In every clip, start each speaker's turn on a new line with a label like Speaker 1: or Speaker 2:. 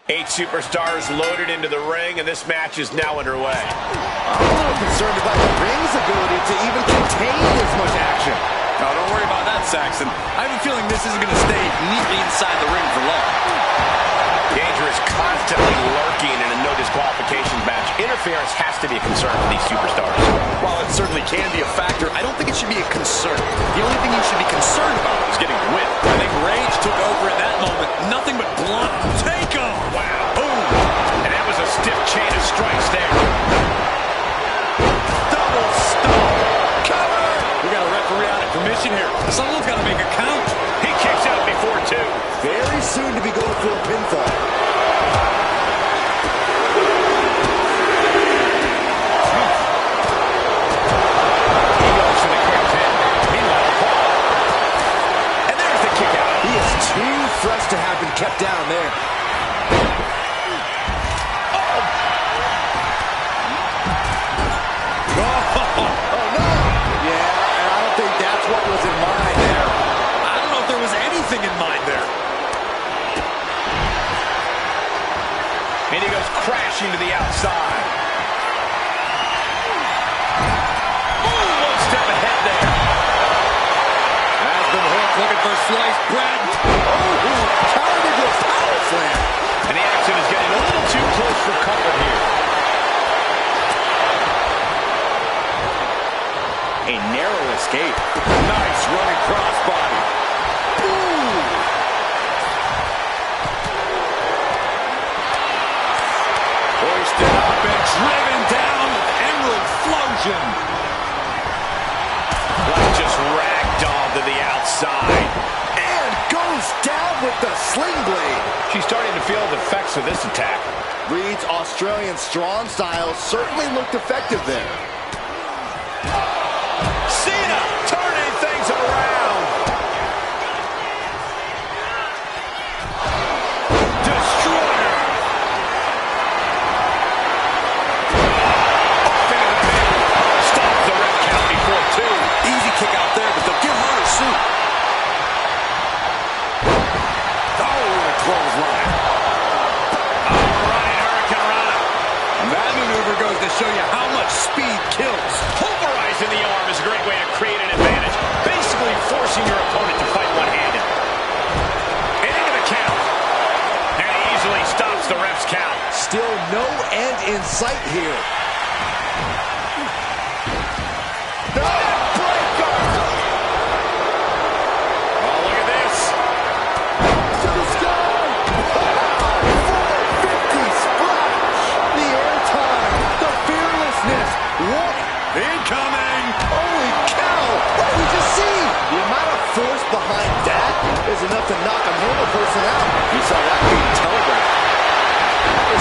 Speaker 1: 8 superstars loaded into the ring, and this match is now underway.
Speaker 2: I'm a little concerned about the ring's ability to even contain this much action.
Speaker 3: Oh, don't worry about that, Saxton. I have a feeling this isn't going to stay neatly inside the ring for long.
Speaker 1: Danger is constantly lurking in a no disqualifications match. Interference has to be a concern for these superstars.
Speaker 3: While it certainly can be a factor, I don't think it should be a concern. The only thing you should be concerned about is getting whipped. I think rage took over in that moment. Nothing but blunt take-off.
Speaker 1: Wow. Boom. And that was a stiff chain of strikes there.
Speaker 3: Double stomp. Cover. We got a referee out of commission here. Someone's got to make a count.
Speaker 1: He kicks out before 2.
Speaker 2: Very soon to be going for a pinfall.
Speaker 1: He goes for the quick pin. Meanwhile, Paul. And there's the kick out.
Speaker 2: He is too fresh to have been kept down there. Oh, no. Yeah, and I don't think that's what was in mind there.
Speaker 3: I don't know if there was anything in mind there.
Speaker 1: And he goes crashing to the outside. Ooh, one step ahead there.
Speaker 3: Has been hooked, looking for sliced bread.
Speaker 2: Oh, countered into a power slam.
Speaker 1: And the action is getting a little too close for comfort here.
Speaker 2: A narrow escape. Nice running crossbody. Ooh.
Speaker 3: Hoisted up and driven down with Emerald Flosion.
Speaker 1: Like just ragdolled to the outside.
Speaker 2: And goes down with the sling blade.
Speaker 1: She's starting to feel the effects of this attack.
Speaker 2: Reed's Australian strong style certainly looked effective there.
Speaker 1: Cena turning things around. Destroyer. Off into the pin. Stops the ref count before 2.
Speaker 3: Easy kick out there, but they'll give her a suit.
Speaker 2: Oh, the clothesline.
Speaker 1: Running Hurricanrana.
Speaker 3: That maneuver goes to show you how much speed kills.
Speaker 1: Pulverizing the arm is a great way to create an advantage. Basically forcing your opponent to fight one-handed. And into the count. And he easily stops the ref's count.
Speaker 2: Still no end in sight here. No breaker.
Speaker 1: Oh, look at this.
Speaker 2: To the sky. 450 splash. The airtime. The fearlessness. What?
Speaker 3: Incoming!
Speaker 2: Holy cow. What did we just see? The amount of force behind that is enough to knock a normal person out. You saw that being telegraphed.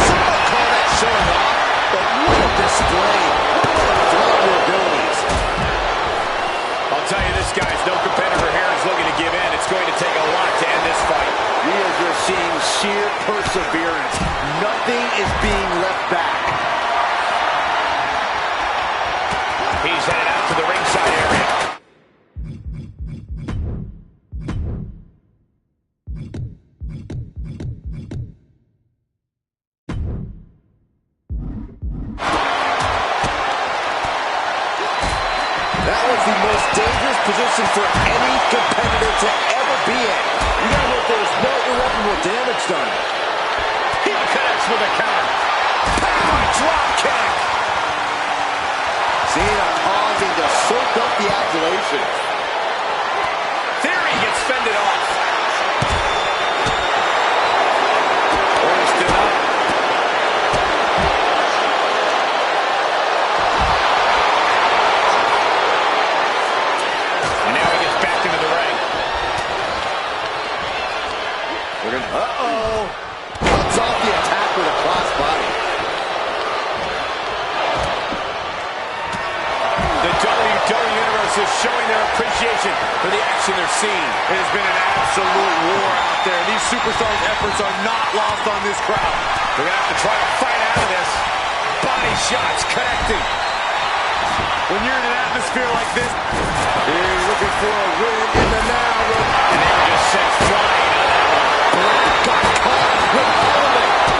Speaker 2: Some might call that showing off, but what a display. What a flaunt your abilities.
Speaker 1: I'll tell you this, guys, no competitor here is looking to give in. It's going to take a lot to end this fight.
Speaker 2: We are just seeing sheer perseverance. Nothing is being left back.
Speaker 1: He's headed out to the ringside area.
Speaker 2: That was the most dangerous position for any competitor to ever be in. You gotta hope there's no irreparable damage done.
Speaker 1: He connects with a counter. Power drop kick.
Speaker 2: Cena pausing to soak up the adulation.
Speaker 1: Theory gets fended off. Hoisted up. And now he gets back into the ring.
Speaker 2: Uh-oh. Cuts off the attack with a crossbody.
Speaker 1: The WWE Universe is showing their appreciation for the action they're seeing.
Speaker 3: It has been an absolute war out there. These superstars' efforts are not lost on this crowd.
Speaker 1: They're going to have to try to fight out of this. Body shots connecting.
Speaker 3: When you're in an atmosphere like this,
Speaker 2: He's looking for a win in the now.
Speaker 1: And they were just sent flying on that one.
Speaker 2: Got caught with all of it.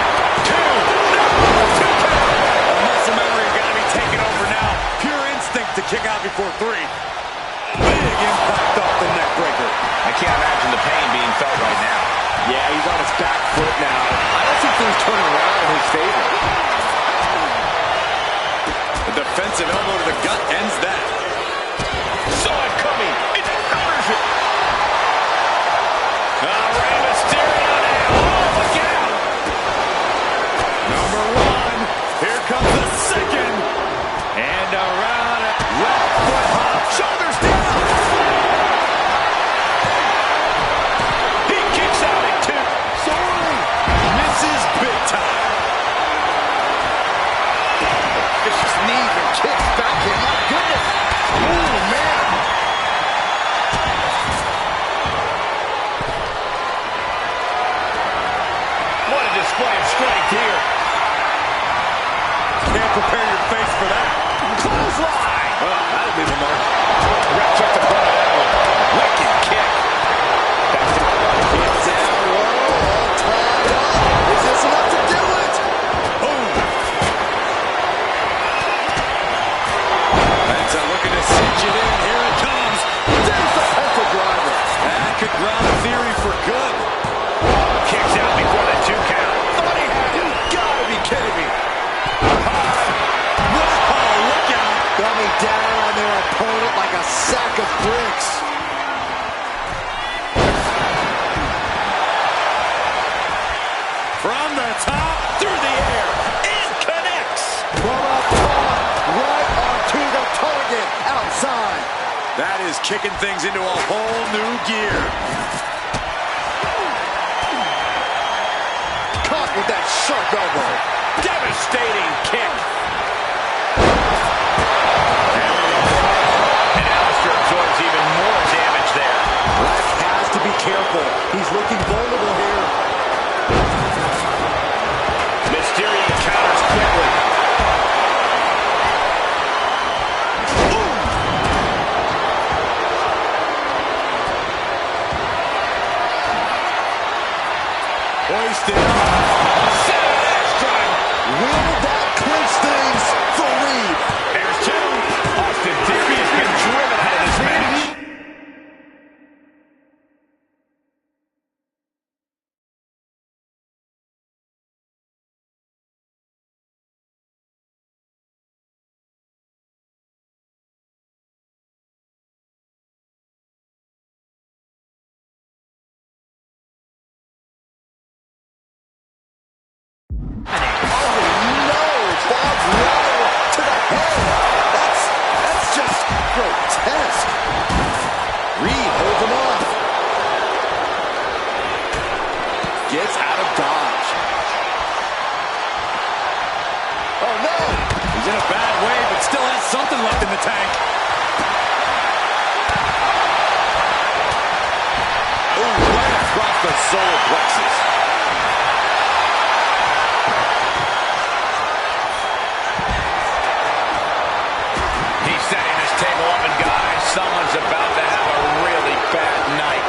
Speaker 2: back foot now. I don't see things turning around in his favor.
Speaker 3: The defensive elbow to the gut ends that.
Speaker 1: Saw it coming. It counters it. Rey Mysterio now. Oh, look out.
Speaker 3: Number one. Here comes the second. And around it. Left foot hop. Shoulders down.
Speaker 1: He kicks out at two.
Speaker 3: Sorely. Misses big time.
Speaker 2: Vicious knees and kicks back in. My goodness. Ooh, man.
Speaker 1: What a display of strength here.
Speaker 3: Can't prepare your face for that.
Speaker 1: Clothesline.
Speaker 3: Oh, that'll leave a mark.
Speaker 1: Ref took the front of that one. Wicked kick.
Speaker 2: Get down low, all tied up. Is this enough to do it?
Speaker 3: Boom. That's looking to cinch it in. Here it comes.
Speaker 2: There's the pencil driver.
Speaker 3: That could ground the theory for good.
Speaker 1: Kicks out before the 2 count.
Speaker 2: Thought he had it. You gotta be kidding me.
Speaker 3: Whoa, look out.
Speaker 2: Coming down on their opponent like a sack of bricks.
Speaker 3: From the top, through the air.
Speaker 1: It connects.
Speaker 2: From up top, right onto the target, outside.
Speaker 3: That is kicking things into a whole new gear.
Speaker 2: Caught with that sharp elbow.
Speaker 1: Devastating kick. And Alistair absorbs even more damage there.
Speaker 2: Black has to be careful. He's looking vulnerable here.
Speaker 1: Mysterio counters quickly.
Speaker 3: Hoisted up.
Speaker 1: Set axe driver.
Speaker 2: Will that clinch things for Reed?
Speaker 1: There's two. Austin Theory has been driven out of this match.
Speaker 2: Gets out of dodge. Oh, no!
Speaker 3: He's in a bad way, but still has something left in the tank.
Speaker 2: Oh, right across the solar plexus.
Speaker 1: He's setting this table up, and guys, someone's about to have a really bad night.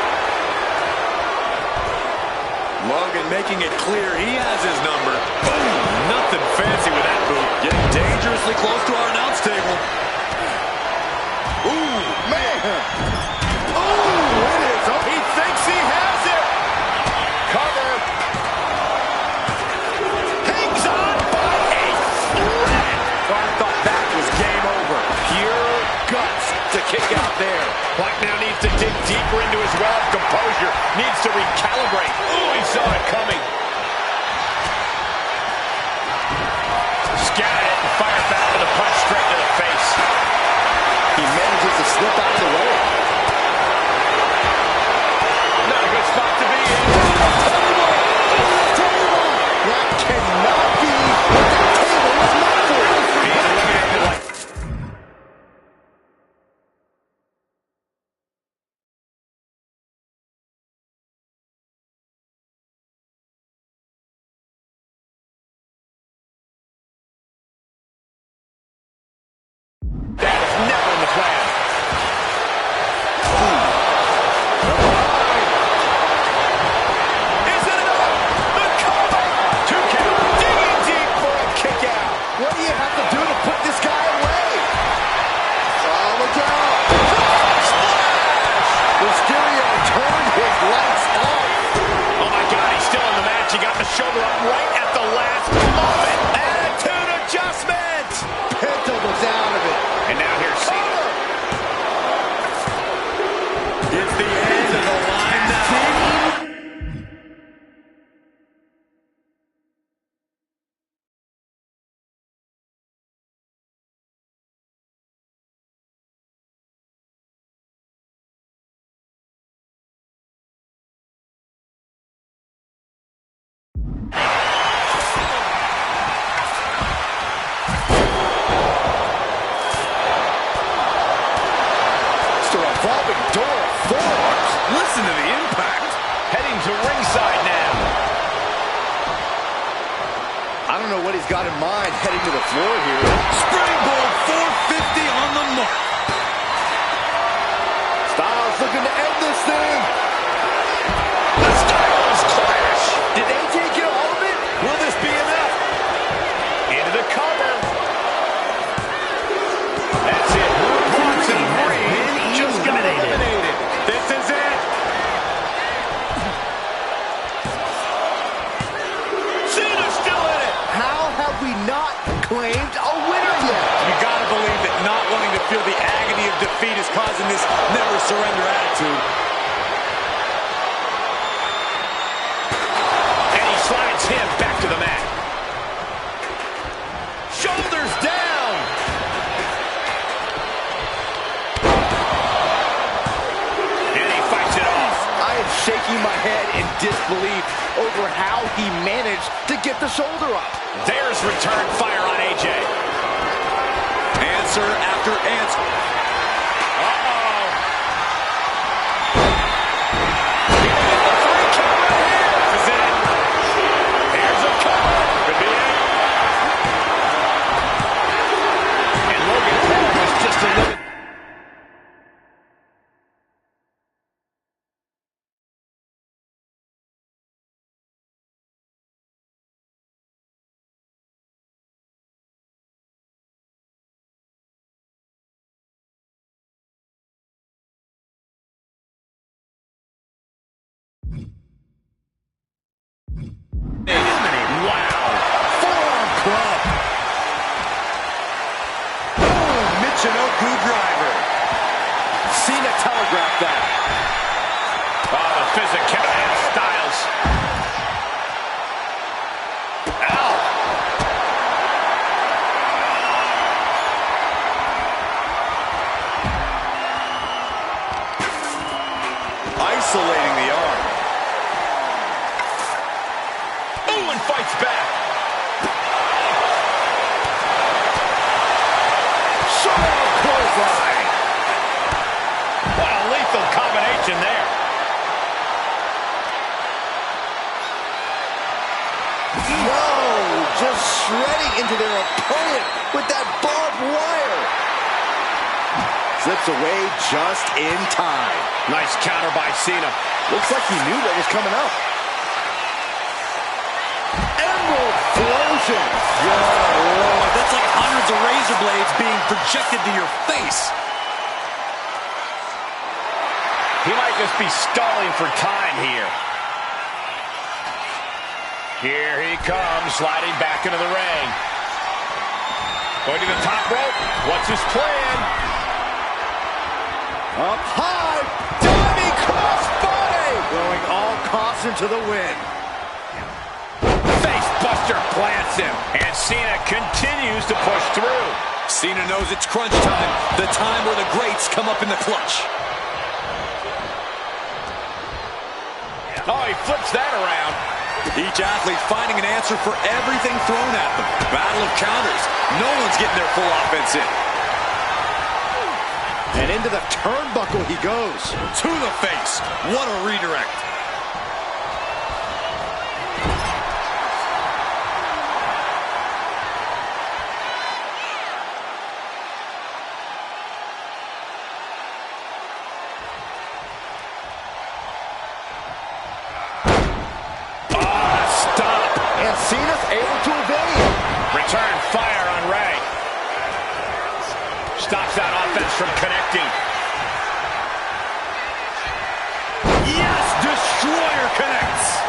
Speaker 3: Logan making it clear he has his number. Boom! Nothing fancy with that boot. Getting dangerously close to our announce table.
Speaker 2: Ooh, man! Ooh, it is. Oh, he thinks he has it! Cover.
Speaker 1: Hangs on by a thread.
Speaker 2: I thought that was game over. Pure guts to kick out there.
Speaker 1: Black now needs to dig deeper into his well of composure. Needs to recalibrate. Ooh, he saw it coming. Scattered it and fired back with a punch straight to the face.
Speaker 2: He manages to slip out of the way.
Speaker 1: Not a good spot to be in.
Speaker 2: That cannot be what that table was meant for.
Speaker 1: Being eliminated like
Speaker 2: don't know what he's got in mind heading to the floor here.
Speaker 3: Springboard 450 on the mark.
Speaker 2: Styles looking to end this thing.
Speaker 1: The Styles Clash.
Speaker 2: Did AJ get all of it?
Speaker 1: Will this be enough? Into the cover. That's it. Bronson Reed just got eliminated. This is it. Cena's still in it.
Speaker 2: How have we not claimed a winner yet?
Speaker 3: You gotta believe that not wanting to feel the agony of defeat is causing this never surrender attitude.
Speaker 1: And he slides him back to the mat.
Speaker 2: Shoulders down.
Speaker 1: And he fights it off.
Speaker 2: I am shaking my head in disbelief over how he managed to get the shoulder up.
Speaker 1: There's return fire on AJ.
Speaker 3: Answer after answer.
Speaker 1: Uh-oh. The 3 count right here. This is it. Here's a cover. Could be it. And Logan Paul was just a little... Wow.
Speaker 2: Forearm club.
Speaker 3: Oh, Michinoku driver.
Speaker 2: Cena telegraphed that.
Speaker 1: Oh, the physicality of Styles. Ow.
Speaker 3: Isolating the arm.
Speaker 1: Ooh, and fights back.
Speaker 2: Sharp clothesline.
Speaker 1: What a lethal combination there.
Speaker 2: Whoa, just shredding into their opponent with that barbed wire. Slips away just in time.
Speaker 1: Nice counter by Cena.
Speaker 2: Looks like he knew what was coming up. Emerald Explosion.
Speaker 3: Whoa, that's like hundreds of razor blades being projected to your face.
Speaker 1: He might just be stalling for time here. Here he comes, sliding back into the ring. Going to the top rope. What's his plan?
Speaker 2: Up high. Diving crossbody. Throwing all caution to the wind.
Speaker 1: Face buster plants him. And Cena continues to push through.
Speaker 3: Cena knows it's crunch time, the time where the greats come up in the clutch.
Speaker 1: Oh, he flips that around.
Speaker 3: Each athlete finding an answer for everything thrown at them. Battle of counters. No one's getting their full offense in.
Speaker 2: And into the turnbuckle he goes.
Speaker 3: To the face. What a redirect.
Speaker 2: And Cena's able to evade.
Speaker 1: Return fire on Ray. Stops that offense from connecting.
Speaker 3: Yes, Destroyer connects.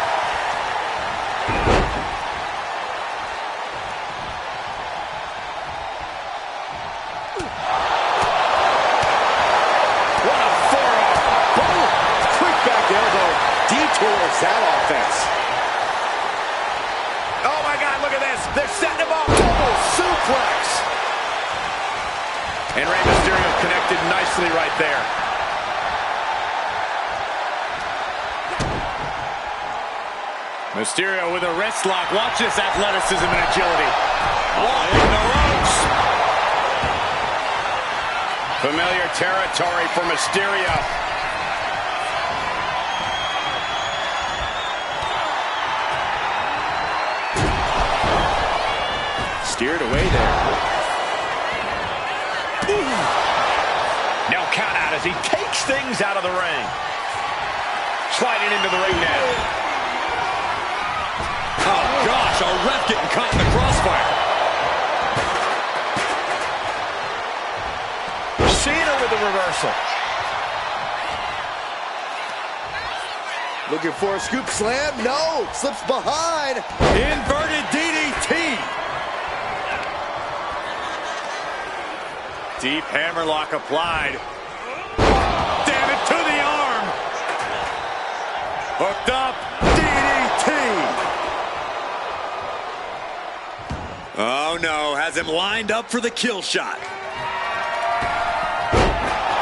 Speaker 1: What a forearm.
Speaker 2: Boom. Quick back elbow. Detours that offense.
Speaker 1: Oh my God, look at this. They're setting him up.
Speaker 2: Double suplex.
Speaker 1: And Rey Mysterio connected nicely right there. Mysterio with a wrist lock. Watch this athleticism and agility. Walking the ropes. Familiar territory for Mysterio.
Speaker 2: steered away there.
Speaker 1: Ooh. Now count out as he takes things out of the ring. Sliding into the ring now.
Speaker 3: Oh, gosh, a ref getting caught in the crossfire.
Speaker 1: Cena with the reversal.
Speaker 2: Looking for a scoop slam. No, slips behind.
Speaker 3: Inverted DDT. Deep hammerlock applied. Damn it, to the arm. Hooked up. DDT. Oh, no. Has him lined up for the kill shot.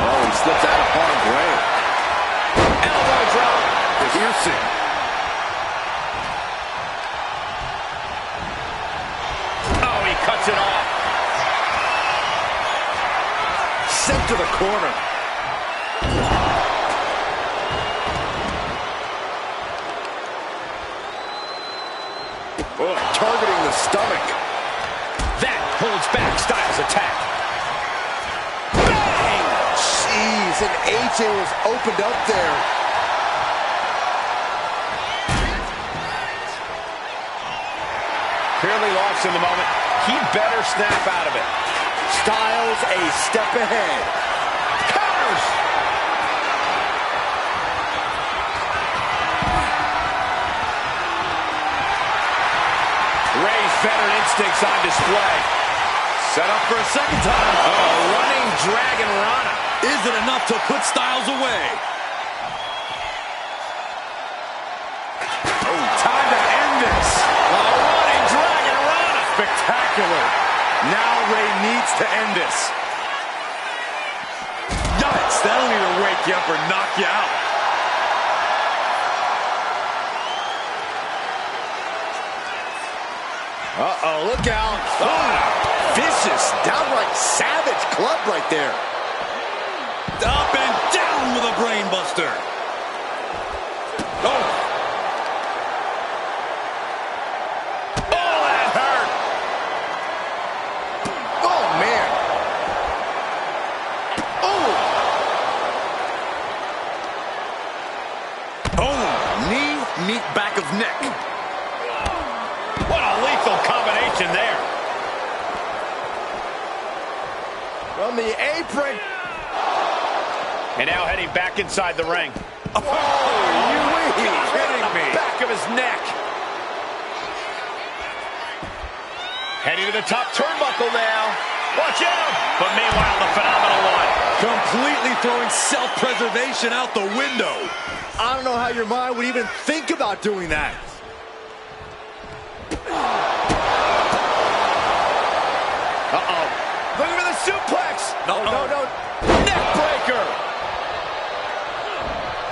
Speaker 2: Oh, he slips out of harm's way.
Speaker 1: Elbow drop.
Speaker 3: Piercing.
Speaker 1: Oh, he cuts it off.
Speaker 2: Sent to the corner. Oh, targeting the stomach.
Speaker 1: That holds back Styles' attack.
Speaker 2: Bang! Jeez, and AJ was opened up there.
Speaker 1: Clearly lost in the moment. He better snap out of it.
Speaker 2: Styles a step ahead.
Speaker 1: Counters! Ray's veteran instincts on display.
Speaker 3: Set up for a second time.
Speaker 1: Oh, running Dragon Rana.
Speaker 3: Is it enough to put Styles away?
Speaker 1: Oh, time to end this. Oh, running Dragon Rana.
Speaker 3: Spectacular. Now Ray needs to end this. Yikes, that'll either wake you up or knock you out.
Speaker 2: Uh-oh, look out. Oh, vicious, downright savage club right there.
Speaker 3: Up and down with a brain buster. Oh.
Speaker 1: Oh, that hurt.
Speaker 2: Oh, man. Oh.
Speaker 3: Oh, knee, meet back of neck.
Speaker 1: What a lethal combination there.
Speaker 2: From the apron.
Speaker 1: And now heading back inside the ring.
Speaker 2: Oh, you
Speaker 3: kidding me?
Speaker 1: Back of his neck. Heading to the top turnbuckle now. Watch out. But meanwhile, the Phenomenal One.
Speaker 3: Completely throwing self-preservation out the window.
Speaker 2: I don't know how your mind would even think about doing that. Uh-oh.
Speaker 1: Looking for the suplex.
Speaker 2: No.
Speaker 1: Neck breaker.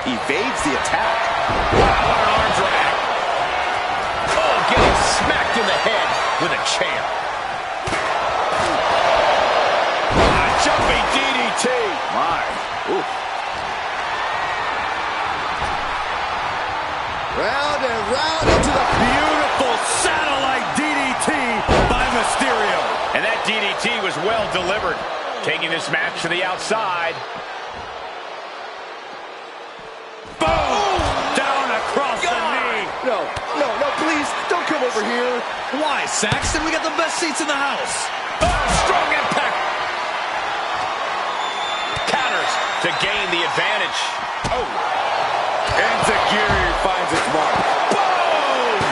Speaker 2: Evades the attack.
Speaker 1: Wow, what an arm drag. Oh, getting smacked in the head with a chair. Jumping DDT.
Speaker 2: My. Ooh. Round and round into the
Speaker 3: Beautiful satellite DDT by Mysterio.
Speaker 1: And that DDT was well delivered. Taking this match to the outside.
Speaker 3: Boom! Down across the knee.
Speaker 2: No, please, don't come over here.
Speaker 3: Why, Saxton? We got the best seats in the house.
Speaker 1: Oh, strong impact. Counters to gain the advantage. Oh.
Speaker 3: Enziguri finds its mark.
Speaker 1: Boom!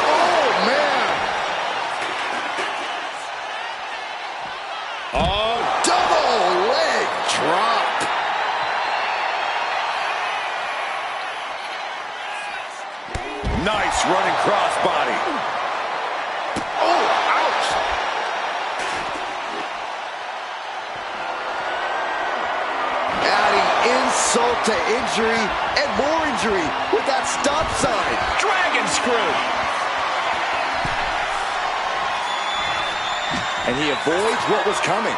Speaker 2: Oh, man.
Speaker 1: Oh,
Speaker 2: Double leg drop.
Speaker 3: Nice running crossbody.
Speaker 2: Oh, ouch. Adding insult to injury and more injury with that stop sign.
Speaker 1: dragon screw.
Speaker 2: And he avoids what was coming.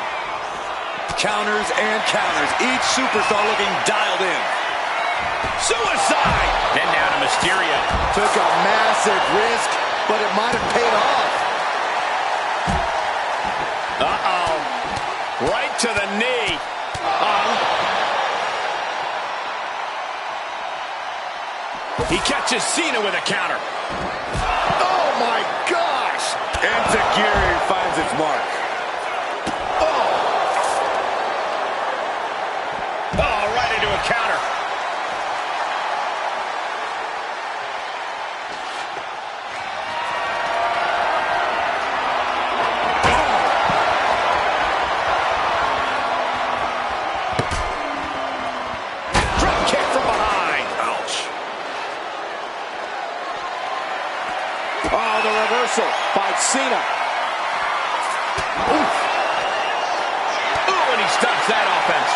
Speaker 3: Counters and counters. Each superstar looking dialed in.
Speaker 1: Suicide. Then down to Mysterio.
Speaker 2: Took a massive risk but it might have paid off.
Speaker 1: Uh-oh. Right to the knee. He catches Cena with a counter.
Speaker 2: Oh, my gosh!
Speaker 3: Enzuigiri finds its mark.
Speaker 1: Oh, right into a counter. Drop kick from behind. Ouch.
Speaker 2: Oh, the reversal by Cena.
Speaker 1: Ooh, and he stops that offense.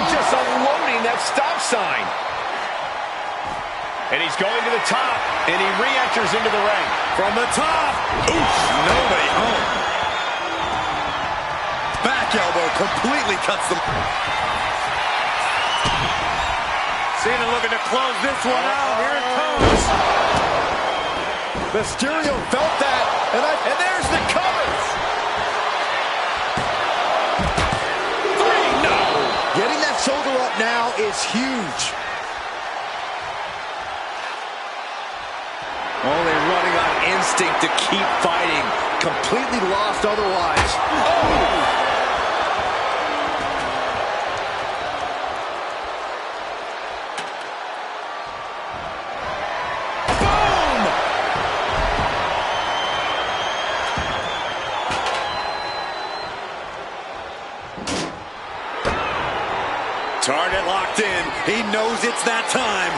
Speaker 1: Just unloading that stop sign. And he's going to the top, and he re-enters into the ring.
Speaker 3: From the top. Oof, nobody home. Back elbow completely cuts them. Cena looking to close this one out. Here it comes.
Speaker 2: Mysterio felt that, and there's the covers. Getting that shoulder up now is huge.
Speaker 3: Only running on instinct to keep fighting.
Speaker 2: Completely lost otherwise. Oh!
Speaker 3: Target locked in. He knows it's that time.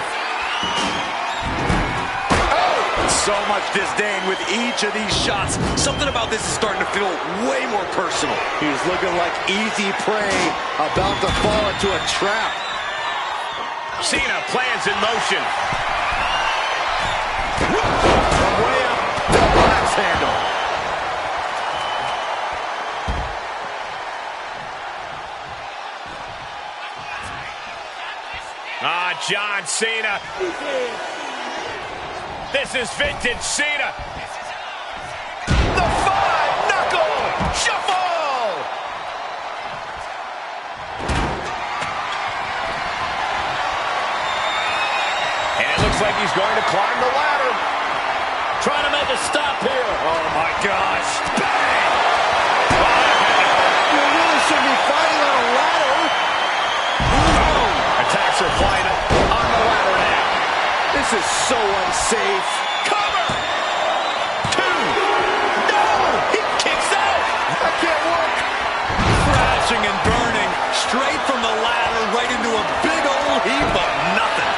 Speaker 3: Oh! So much disdain with each of these shots. Something about this is starting to feel way more personal.
Speaker 2: He's looking like easy prey, about to fall into a trap.
Speaker 1: Cena plans in motion.
Speaker 2: From way up, double axe handle.
Speaker 1: John Cena. This is vintage Cena. The five-knuckle shuffle. And it looks like he's going to climb the ladder. Trying to make a stop here.
Speaker 3: Oh, my gosh.
Speaker 1: Bang! Oh,
Speaker 2: This is so unsafe.
Speaker 3: Cover! 2. No! He kicks out!
Speaker 2: That can't work.
Speaker 3: Crashing and burning, straight from the ladder right into a big old heap of nothing.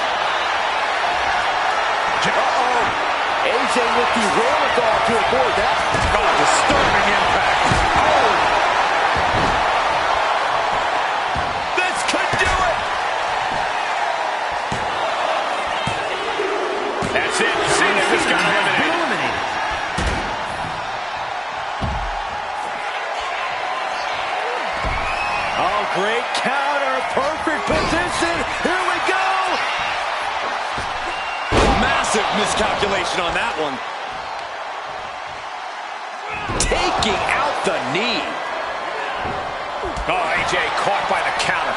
Speaker 2: Uh-oh. AJ with the wherewithal to avoid that.
Speaker 3: Oh, disturbing impact. Oh! This could do it!
Speaker 1: That's it. Cena just got eliminated.
Speaker 2: Oh, great counter. Perfect position. Here we go.
Speaker 3: Massive miscalculation on that one.
Speaker 2: Taking out the knee.
Speaker 1: Oh, AJ caught by the counter.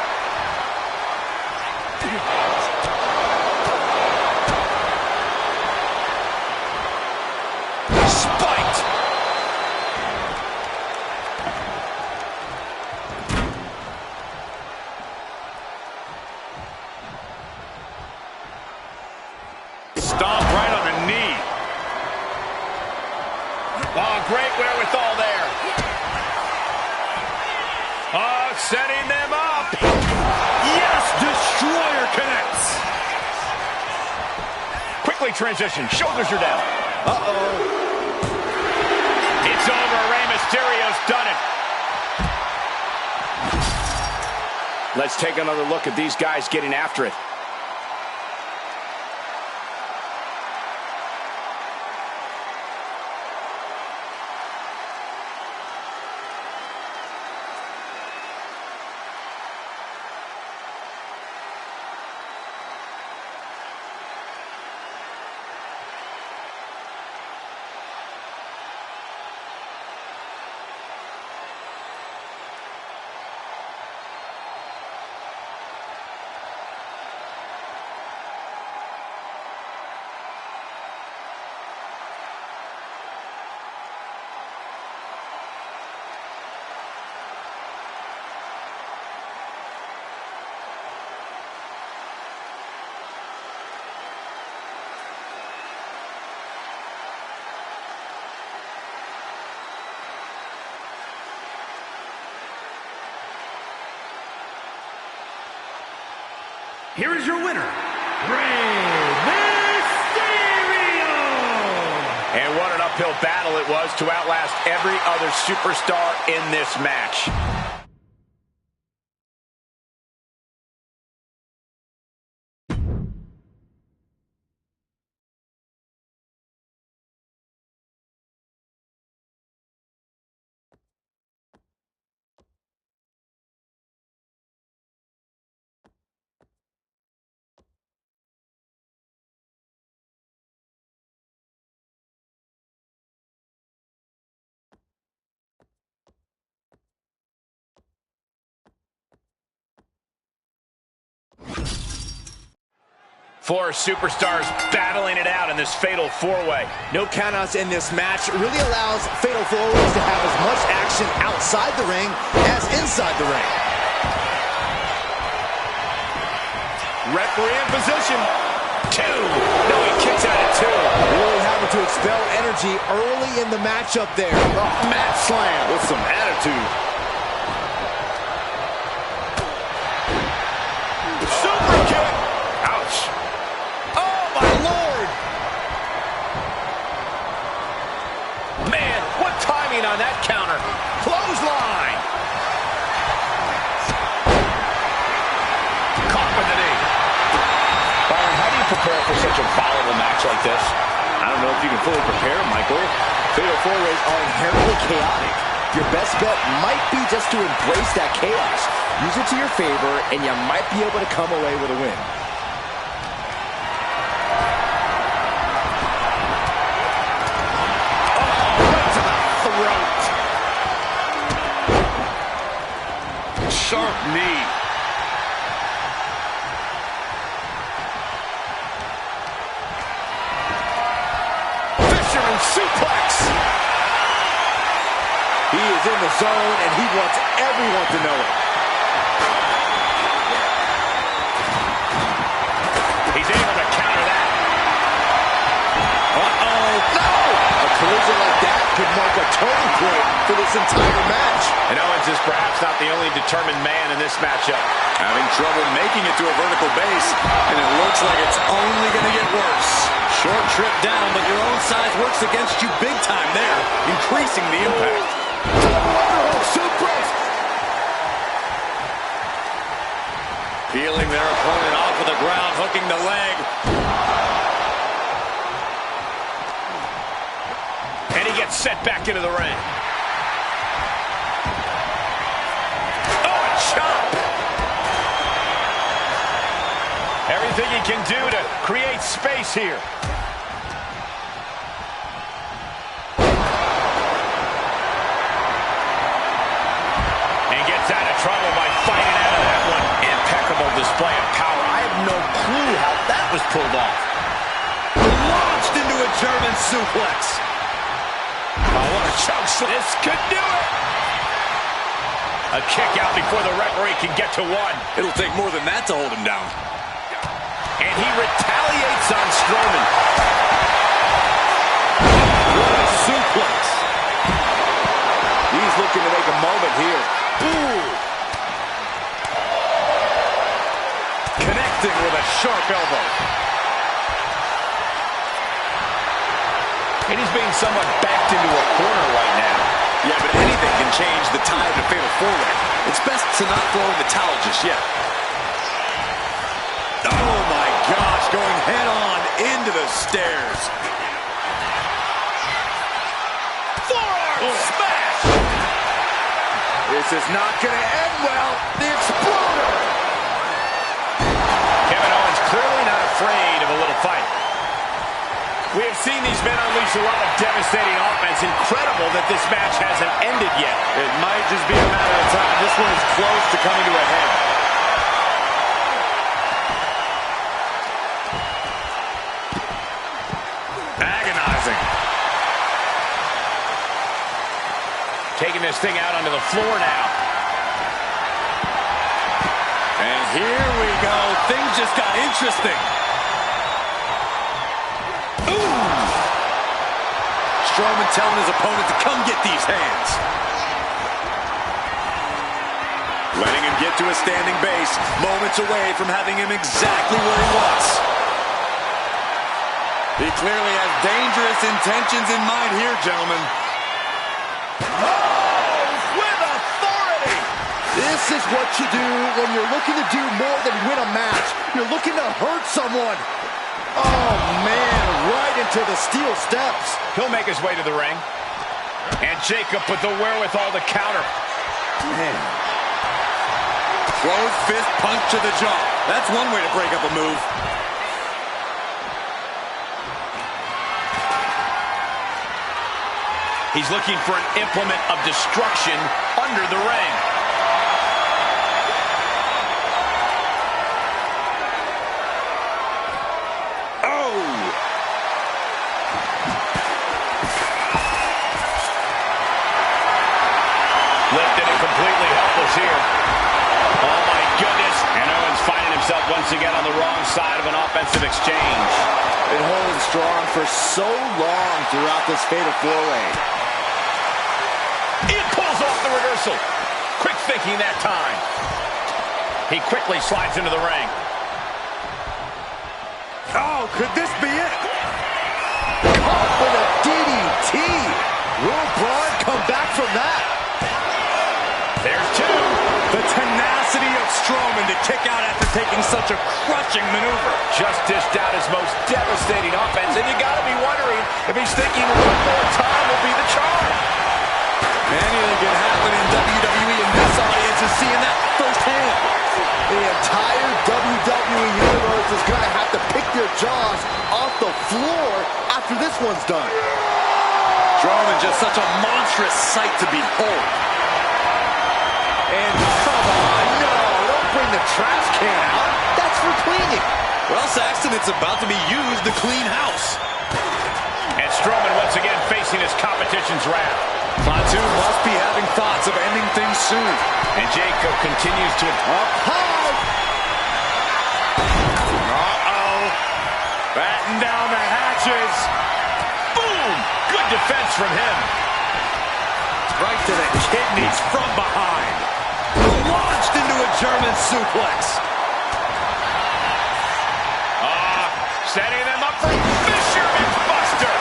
Speaker 3: Spiked. Stomp right on the knee.
Speaker 1: Oh, great wherewithal there. Oh, setting them up.
Speaker 3: Yes, Destroyer connects.
Speaker 1: Quickly transition. Shoulders are down.
Speaker 2: Uh-oh.
Speaker 1: It's over. Rey Mysterio's done it. Let's take another look at these guys getting after it.
Speaker 4: Here is your winner, Rey Mysterio!
Speaker 1: And what an uphill battle it was to outlast every other superstar in this match. Four superstars battling it out in this fatal four-way.
Speaker 2: No countouts in this match really allows fatal four-ways to have as much action outside the ring as inside the ring.
Speaker 1: Referee in position. 2. No, he kicks out at 2.
Speaker 2: Really having to expel energy early in the matchup there.
Speaker 3: Mat slam with some attitude. Super kick.
Speaker 1: Ouch.
Speaker 2: Oh, my Lord!
Speaker 1: Man, what timing on that counter. Clothesline. Caught with the knee. Byron, how do you prepare for such a volatile match like this?
Speaker 2: I don't know if you can fully prepare, Michael. Fatal four-ways are inherently chaotic. Your best bet might be just to embrace that chaos. Use it to your favor, and you might be able to come away with a win.
Speaker 3: Sharp knee.
Speaker 1: Fisherman suplex.
Speaker 2: He is in the zone, and he wants everyone to know it.
Speaker 1: He's able to counter that.
Speaker 2: collision like that could mark a turning point for this entire match.
Speaker 1: And Owens is perhaps not the only determined man in this matchup.
Speaker 3: Having trouble making it to a vertical base, and it looks like it's only going to get worse. Short trip down, but your own size works against you big time there, increasing the impact.
Speaker 2: Suplex.
Speaker 3: Peeling their opponent off of the ground, hooking the leg.
Speaker 1: And he gets set back into the ring. Oh, a chop! Everything he can do to create space here. And gets out of trouble by fighting out of that one. Impeccable display of power. I have no clue how that was pulled off.
Speaker 3: Launched into a German suplex.
Speaker 1: Oh, what a choke. This could do it. A kick out before the referee can get to one.
Speaker 3: It'll take more than that to hold him down.
Speaker 1: And he retaliates on Strowman.
Speaker 2: What a suplex. He's looking to make a moment here. Ooh.
Speaker 3: Connecting with a sharp elbow.
Speaker 1: And he's being somewhat backed into a corner right now.
Speaker 3: Yeah, but anything can change the tide of fatal four-way. It's best to not throw in the towel just yet. Oh my gosh, going head-on into the stairs. Forearm smash!
Speaker 2: This is not going to end well. The Exploder.
Speaker 1: Kevin Owens clearly not afraid of a little fight. We have seen these men unleash a lot of devastating offense. Incredible that this match hasn't ended yet.
Speaker 3: It might just be a matter of time. This one is close to coming to a head. Agonizing.
Speaker 1: Taking this thing out onto the floor now.
Speaker 3: And here we go. Things just got interesting. Ooh! Strowman telling his opponent to come get these hands. Letting him get to a standing base, moments away from having him exactly where he wants. He clearly has dangerous intentions in mind here, gentlemen.
Speaker 2: With authority. This is what you do when you're looking to do more than win a match. You're looking to hurt someone. Oh, man, right into the steel steps.
Speaker 1: He'll make his way to the ring. And Jacob with the wherewithal to counter.
Speaker 2: Man.
Speaker 3: Closed fist punch to the jaw. That's one way to break up a move.
Speaker 1: He's looking for an implement of destruction under the ring. Lifted and completely helpless here. Oh, my goodness. And Owens finding himself once again on the wrong side of an offensive exchange.
Speaker 2: Been holding strong for so long throughout this fatal four-way.
Speaker 1: He pulls off the reversal. Quick thinking that time. He quickly slides into the ring.
Speaker 3: Oh, could this be it?
Speaker 2: Caught with a DDT. Will Braun come back from that?
Speaker 1: There's two.
Speaker 3: The tenacity of Strowman to kick out after taking such a crushing maneuver.
Speaker 1: Just dished out his most devastating offense, and you gotta be wondering if he's thinking one more time will be the charm.
Speaker 3: Anything can happen in WWE, and this audience is seeing that firsthand.
Speaker 2: The entire WWE Universe is going to have to pick their jaws off the floor after this one's done.
Speaker 3: Strowman just such a monstrous sight to behold.
Speaker 2: And come on, no, don't bring the trash can out. That's for cleaning.
Speaker 3: Well, Saxton, it's about to be used to clean house.
Speaker 1: And Strowman once again facing his competition's wrath.
Speaker 3: Fatu must be having thoughts of ending things soon.
Speaker 1: And Jacob continues to...
Speaker 2: Up high.
Speaker 3: Uh-oh. Batten down the hatches. Boom!
Speaker 1: Boom! Good defense from him.
Speaker 3: Right to the kidneys from behind. Launched into a German suplex.
Speaker 1: Setting them up for Fisherman's Buster.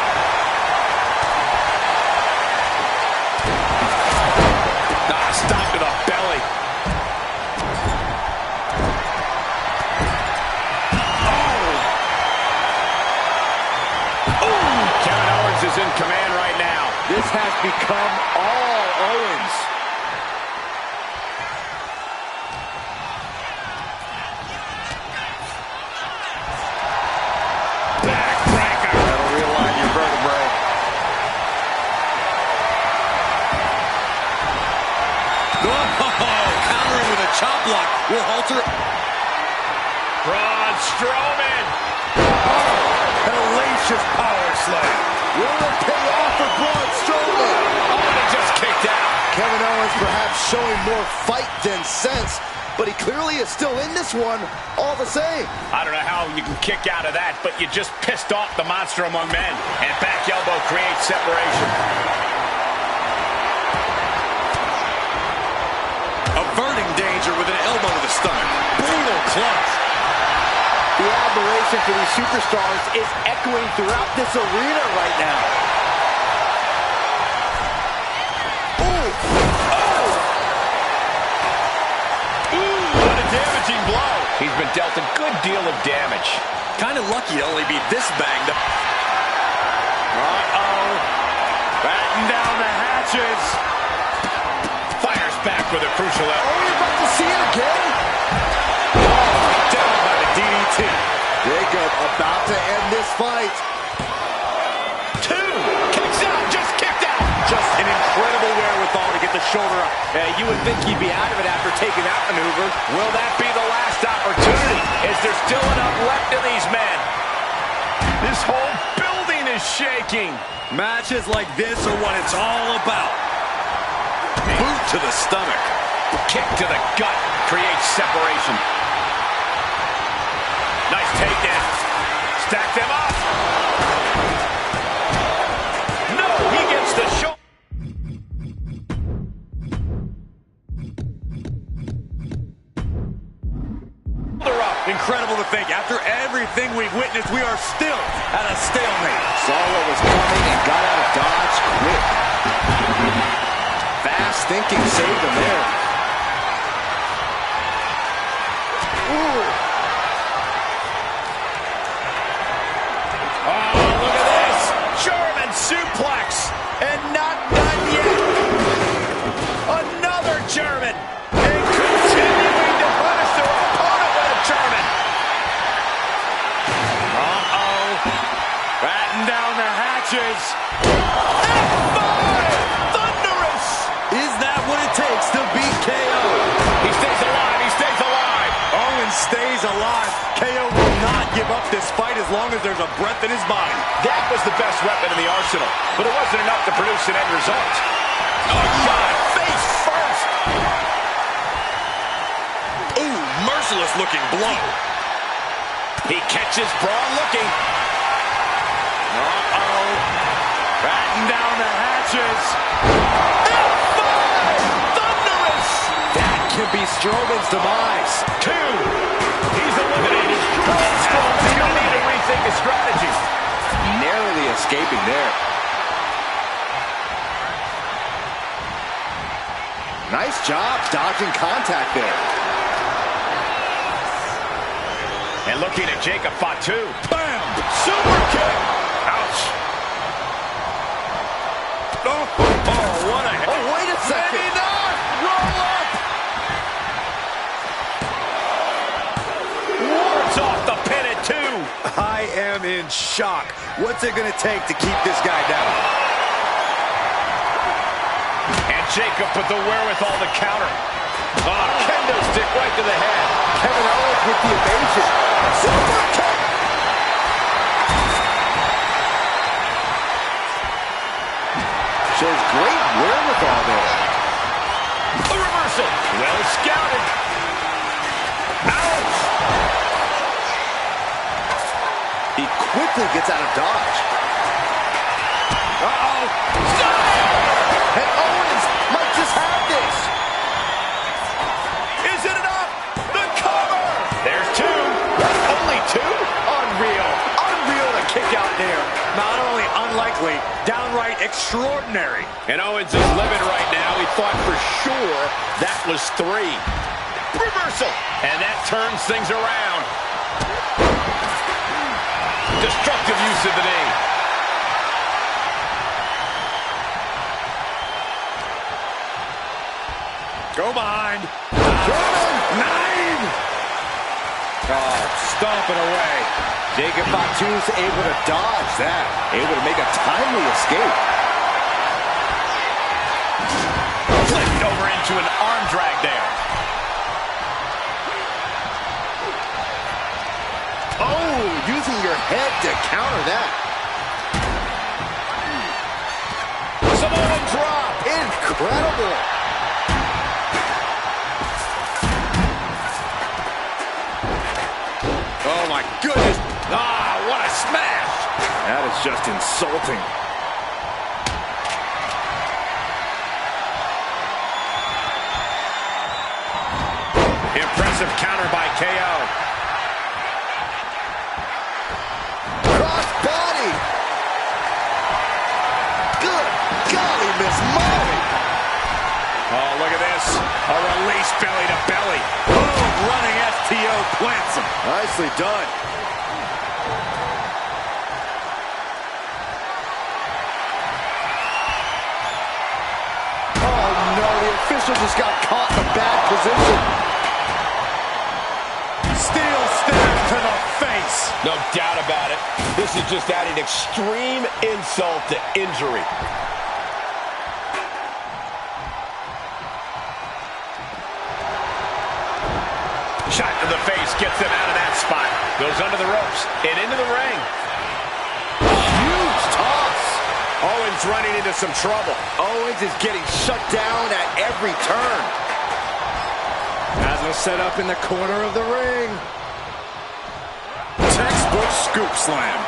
Speaker 1: Stop to the belly. Kevin Owens is in command right now.
Speaker 2: This has become all Owens.
Speaker 1: Backbreaker.
Speaker 2: That'll realign your vertebrae.
Speaker 3: Oh, countering with a chop block will halter.
Speaker 1: Braun Strowman.
Speaker 3: Hellacious power slam.
Speaker 2: Will it pay off for Braun Strowman?
Speaker 1: Oh, and he just kicked out.
Speaker 2: Kevin Owens perhaps showing more fight than sense, but he clearly is still in this one all the same.
Speaker 1: I don't know how you can kick out of that, but you just pissed off the monster among men. And back elbow creates separation.
Speaker 3: Averting danger with an elbow to the stomach. Brutal clutch.
Speaker 2: The admiration for these superstars is echoing throughout this arena right now.
Speaker 1: What a damaging blow. He's been dealt a good deal of damage.
Speaker 3: Kind of lucky to only be this banged up.
Speaker 1: Batten down the hatches. Fires back with a crucial elbow.
Speaker 2: Are we about to see it again?
Speaker 1: Down by the DDT.
Speaker 2: Jacob about to end this fight.
Speaker 1: 2. Kicks out. Just kicked out.
Speaker 3: Just an incredible wherewithal to get the shoulder up. You would think he'd be out of it after taking that maneuver.
Speaker 1: Will that be the last opportunity? Is there still enough left in these men? This whole building is shaking.
Speaker 3: Matches like this are what it's all about. Boot to the stomach.
Speaker 1: Kick to the gut creates separation. Nice takedown. Stack them up. No, he gets the shoulder up.
Speaker 3: Incredible to think. After everything we've witnessed, we are still at a stalemate.
Speaker 2: Saw what was coming and got out of dodge quick. Fast thinking saved him there. Ooh.
Speaker 1: Oh, look at this. German suplex. And not done yet. Another German. And continuing to punish their opponent with a German.
Speaker 3: Batten down the hatches.
Speaker 1: F5! Thunderous!
Speaker 3: Is that what it takes to beat KO?
Speaker 1: He stays alive. He stays alive.
Speaker 3: Owens stays alive. KO will not give up this fight as long as there's a breath in his body.
Speaker 1: That was the best weapon in the arsenal, but it wasn't enough to produce an end result. Oh, God, face first.
Speaker 3: Ooh, merciless looking blow.
Speaker 1: He catches Braun looking.
Speaker 3: Batten down the hatches.
Speaker 1: F5! Thunderous!
Speaker 3: That can be Strowman's demise.
Speaker 1: 2. He's eliminated. Strowman's going to need to rethink his strategy.
Speaker 2: Narrowly escaping there. Nice job dodging contact there.
Speaker 1: And looking at Jacob Fatu.
Speaker 3: Bam! Super kick!
Speaker 1: Ouch.
Speaker 3: What a hit.
Speaker 2: Oh, wait a second.
Speaker 1: Maybe not. Roll up. Wards off the pin at 2.
Speaker 3: I am in shock. What's it going to take to keep this guy down?
Speaker 1: And Jacob with the wherewithal to counter. Kendo stick right to the head.
Speaker 2: Kevin Owens with the evasion. Super kick. Shows great wherewithal there.
Speaker 1: The reversal. Well scouted. Ouch.
Speaker 2: He quickly gets out of dodge.
Speaker 3: Uh-oh.
Speaker 2: And Owens might just have this.
Speaker 1: Is it enough? The cover! There's two. Only two?
Speaker 3: Unreal. Unreal to kick out there. Not only unlikely, downright extraordinary.
Speaker 1: And Owens is livid right now. He thought for sure that was three. Reversal. And that turns things around. Destructive use of the knee.
Speaker 3: Go behind.
Speaker 2: German!
Speaker 3: 9. Oh, stomping away.
Speaker 2: Jacob Fatu's able to dodge that. Able to make a timely escape.
Speaker 1: Flipped over into an arm drag there.
Speaker 2: Oh, using your head to counter that. Samoan drop. Incredible.
Speaker 3: Oh, my goodness. Ah, what a smash.
Speaker 2: That is just insulting.
Speaker 1: Impressive counter by KO.
Speaker 2: Cross body. Good golly, Miss Molly.
Speaker 1: Oh, look at this. A release belly to belly.
Speaker 3: Boom, running STO plants him.
Speaker 2: Nicely done. Oh no, the official just got caught in a bad position.
Speaker 3: Steel stare to the face.
Speaker 1: No doubt about it. This is just adding extreme insult to injury. Shot to the face gets him out of that spot. Goes under the ropes and into the ring.
Speaker 2: Huge toss.
Speaker 1: Owens running into some trouble.
Speaker 2: Owens is getting shut down at every turn. Has him set up in the corner of the ring.
Speaker 3: Textbook scoop slam.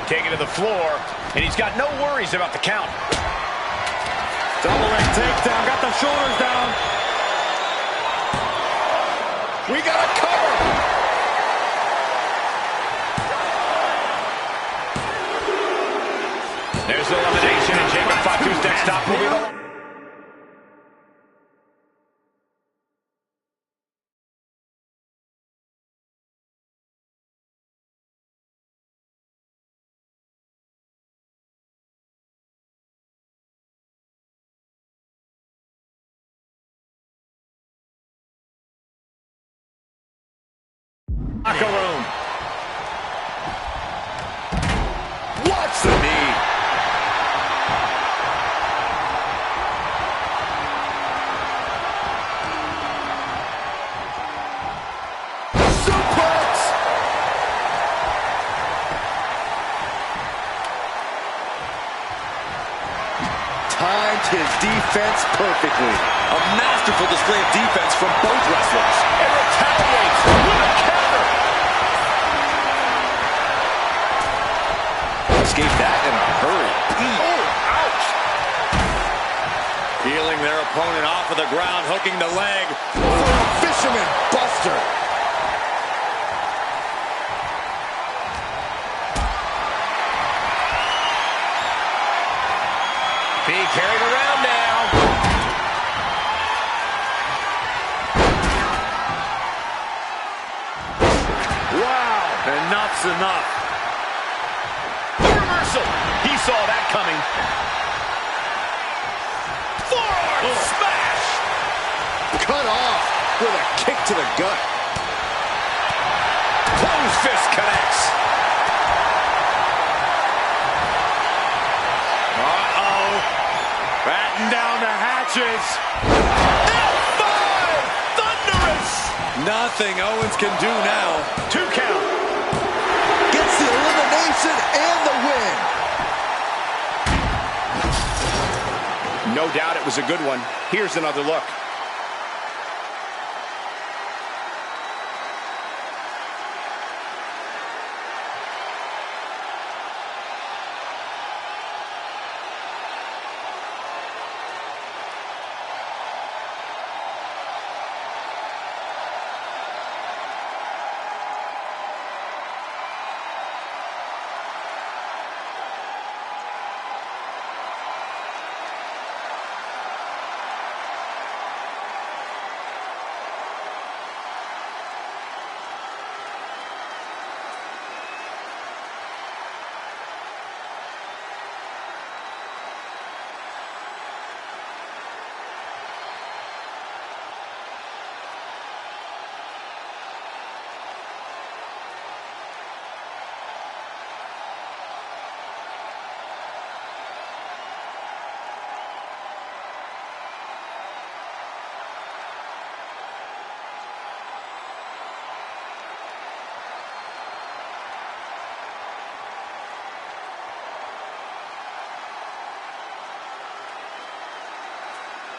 Speaker 1: Taken to the floor, and he's got no worries about the count.
Speaker 3: Double leg takedown, got the shoulders down.
Speaker 1: We got a cover. There's the elimination, and Jacob Fatu's next stop will be the... locker room.
Speaker 2: Watch the knee. Suplex. Timed his defense perfectly.
Speaker 3: A masterful display of defense from both wrestlers.
Speaker 1: And retaliates with a counter.
Speaker 2: Escaped that in a hurry.
Speaker 1: Oh, ouch.
Speaker 3: Peeling their opponent off of the ground, hooking the leg.
Speaker 2: For a fisherman buster.
Speaker 1: Being carried around now.
Speaker 3: Wow, enough's enough.
Speaker 1: The reversal. He saw that coming. Forearm smash.
Speaker 2: Cut off with a kick to the gut.
Speaker 1: Closed fist connects.
Speaker 3: Uh-oh. Batten down the hatches.
Speaker 1: F5. Thunderous.
Speaker 3: Nothing Owens can do now.
Speaker 1: 2 count.
Speaker 2: Gets the elimination and the win.
Speaker 1: No doubt it was a good one. Here's another look.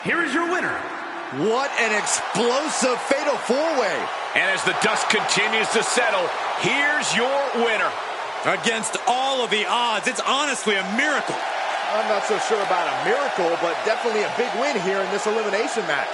Speaker 4: here is your winner.
Speaker 2: What an explosive fatal four-way.
Speaker 1: And as the dust continues to settle, here's your winner.
Speaker 3: Against all of the odds, it's honestly a miracle.
Speaker 2: I'm not so sure about a miracle, but definitely a big win here in this elimination match.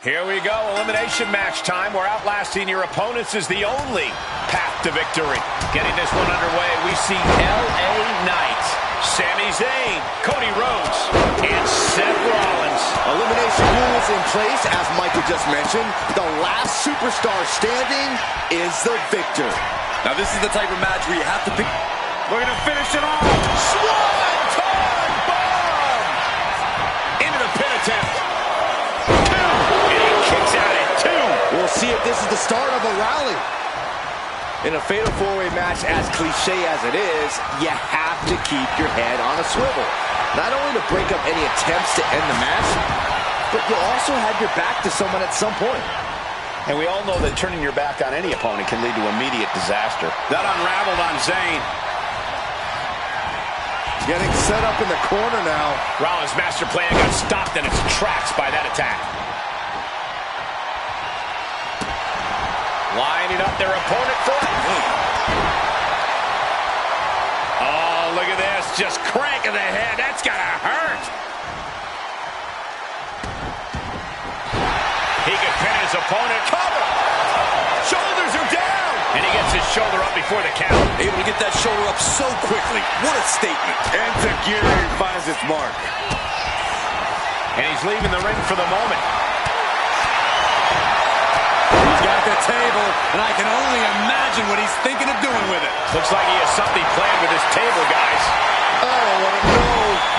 Speaker 1: Here we go, elimination match time, where outlasting your opponents is the only path to victory. Getting this one underway, we see LA Knight, Sami Zayn, Cody Rhodes, and Seth Rollins.
Speaker 2: Elimination rules in place, as Michael just mentioned. The last superstar standing is the victor.
Speaker 3: Now this is the type of match where you have to pick.
Speaker 1: We're gonna finish it off. Swanton bomb! Into the pin attempt. Kicks out at 2.
Speaker 2: We'll see if this is the start of a rally. In a fatal four-way match, as cliche as it is, you have to keep your head on a swivel. Not only to break up any attempts to end the match, but you'll also have your back to someone at some point.
Speaker 1: And we all know that turning your back on any opponent can lead to immediate disaster. That unraveled on Zayn.
Speaker 2: Getting set up in the corner now.
Speaker 1: Rollins' master plan got stopped in its tracks by that attack. Lining up their opponent for it. Oh, look at this. Just cranking the head. That's gotta hurt. He can pin his opponent. Cover. Shoulders are down. And he gets his shoulder up before the count.
Speaker 3: Able to get that shoulder up so quickly. What a statement.
Speaker 2: And Security finds its mark.
Speaker 1: And he's leaving the ring for the moment.
Speaker 3: Got the table, and I can only imagine what he's thinking of doing with it.
Speaker 1: Looks like he has something planned with his table, guys.
Speaker 2: Oh, what a no.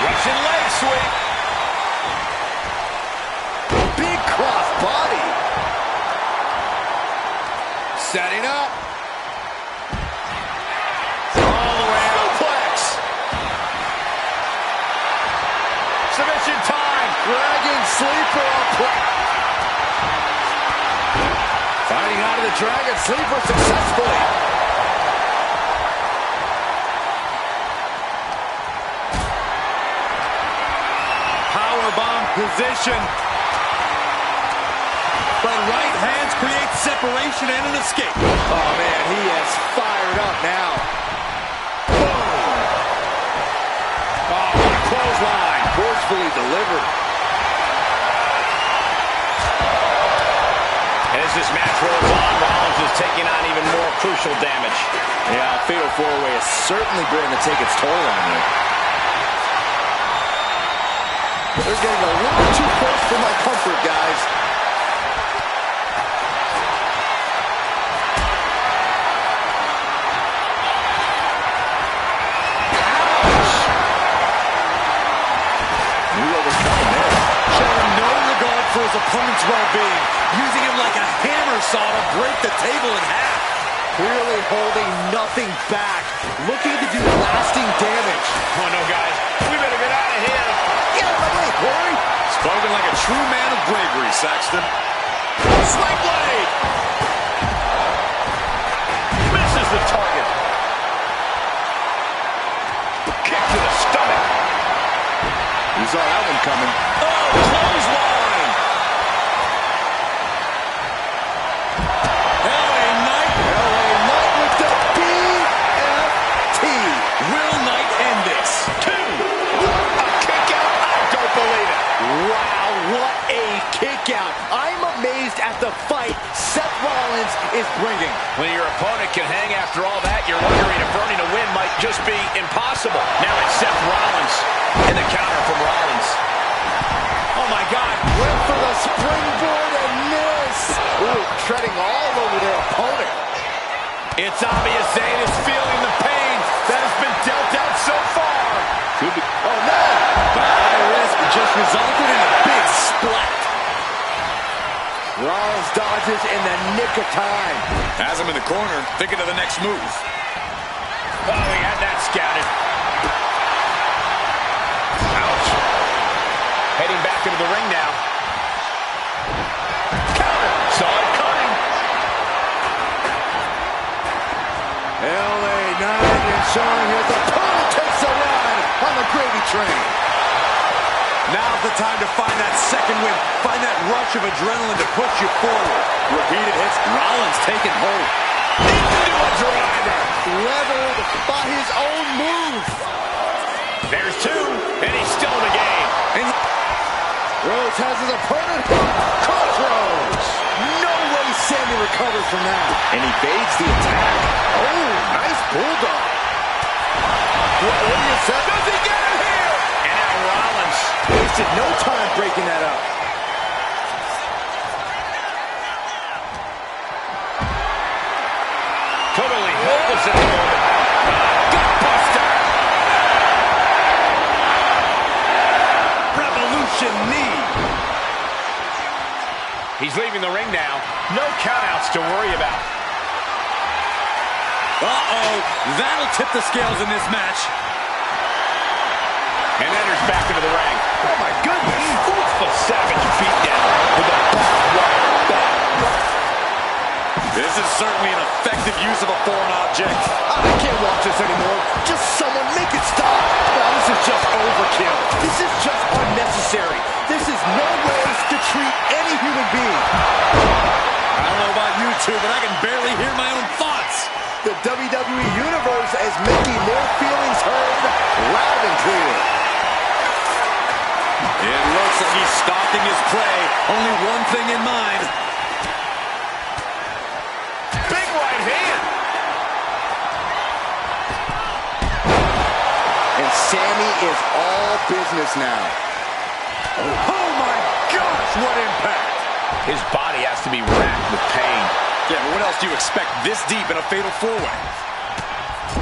Speaker 1: Russian leg sweep.
Speaker 2: Big cross body. Setting up. All the way out. Suplex. Submission time. Dragon sleeper. Fighting out of the Dragon sleeper successfully.
Speaker 3: Powerbomb position. But right hands create separation and an escape.
Speaker 2: Oh, man, he is fired up now. Boom. Oh, what a clothesline. Forcefully delivered.
Speaker 1: As this match rolls on, Rollins is taking on even more crucial damage.
Speaker 2: Yeah, Fatal 4-Way is certainly going to take its toll on you. They're getting a little too close for my comfort, guys.
Speaker 3: For his opponent's well-being, using him like a hammer saw to break the table in half.
Speaker 2: Clearly holding nothing back, looking to do lasting damage.
Speaker 1: Oh no, guys, we better get out of here.
Speaker 2: Get out of my way, Corey.
Speaker 3: Spoken like a true man of bravery, Saxton.
Speaker 1: Sling blade. Misses the target. Kick to the stomach.
Speaker 2: You saw that one coming.
Speaker 1: Oh, clothesline.
Speaker 2: I'm amazed at the fight Seth Rollins is bringing.
Speaker 1: When your opponent can hang after all that, you're wondering if earning a win might just be impossible. Now it's Seth Rollins and the counter from Rollins.
Speaker 2: Oh my God, went for the springboard and miss. Ooh, treading all over their opponent.
Speaker 1: It's obvious Zayn is feeling the pain that has been dealt out so far.
Speaker 2: Oh no!
Speaker 3: High risk just resulted in a big splat.
Speaker 2: Rollins dodges in the nick of time.
Speaker 3: Has him in the corner, thinking of the next move.
Speaker 1: Oh, he had that scouted. Ouch. Heading back into the ring now. Counter. Saw it coming.
Speaker 2: LA Knight is showing his opponent takes a ride on the gravy train.
Speaker 3: Now's the time to find that second win. Find that rush of adrenaline to push you forward. Repeated hits. Rollins taking hold.
Speaker 1: Into a driver.
Speaker 2: Leveled by his own move.
Speaker 1: There's two, and he's still in the game.
Speaker 2: And Rhodes has his opponent hooked. Crossroads. No way Sammy recovers from that. And evades the attack. Oh, nice bulldog. What do you say?
Speaker 1: Does he get it here? And now Rollins
Speaker 2: wasted no time breaking that up.
Speaker 1: Totally helpless at the moment. Gutbuster.
Speaker 3: Revolution knee.
Speaker 1: He's leaving the ring now. No countouts to worry about.
Speaker 3: Uh-oh. That'll tip the scales in this match.
Speaker 1: And enters back into the ring. Oh, my goodness. Boots the savage feet down with a barbed wire.
Speaker 3: This is certainly an effective use of a foreign object.
Speaker 2: I can't watch this anymore. Just someone make it stop. Now, this is just overkill. This is just unnecessary. This is no way to treat any human being.
Speaker 3: I don't know about you two, but I can barely hear my own thoughts.
Speaker 2: The WWE Universe is making their feelings heard loud and clear.
Speaker 3: It looks like he's stalking his prey. Only one thing in mind.
Speaker 1: Big right hand.
Speaker 2: And Sammy is all business now.
Speaker 3: Oh my gosh, what impact!
Speaker 1: His body has to be racked with pain.
Speaker 3: Yeah, but what else do you expect this deep in a fatal four-way?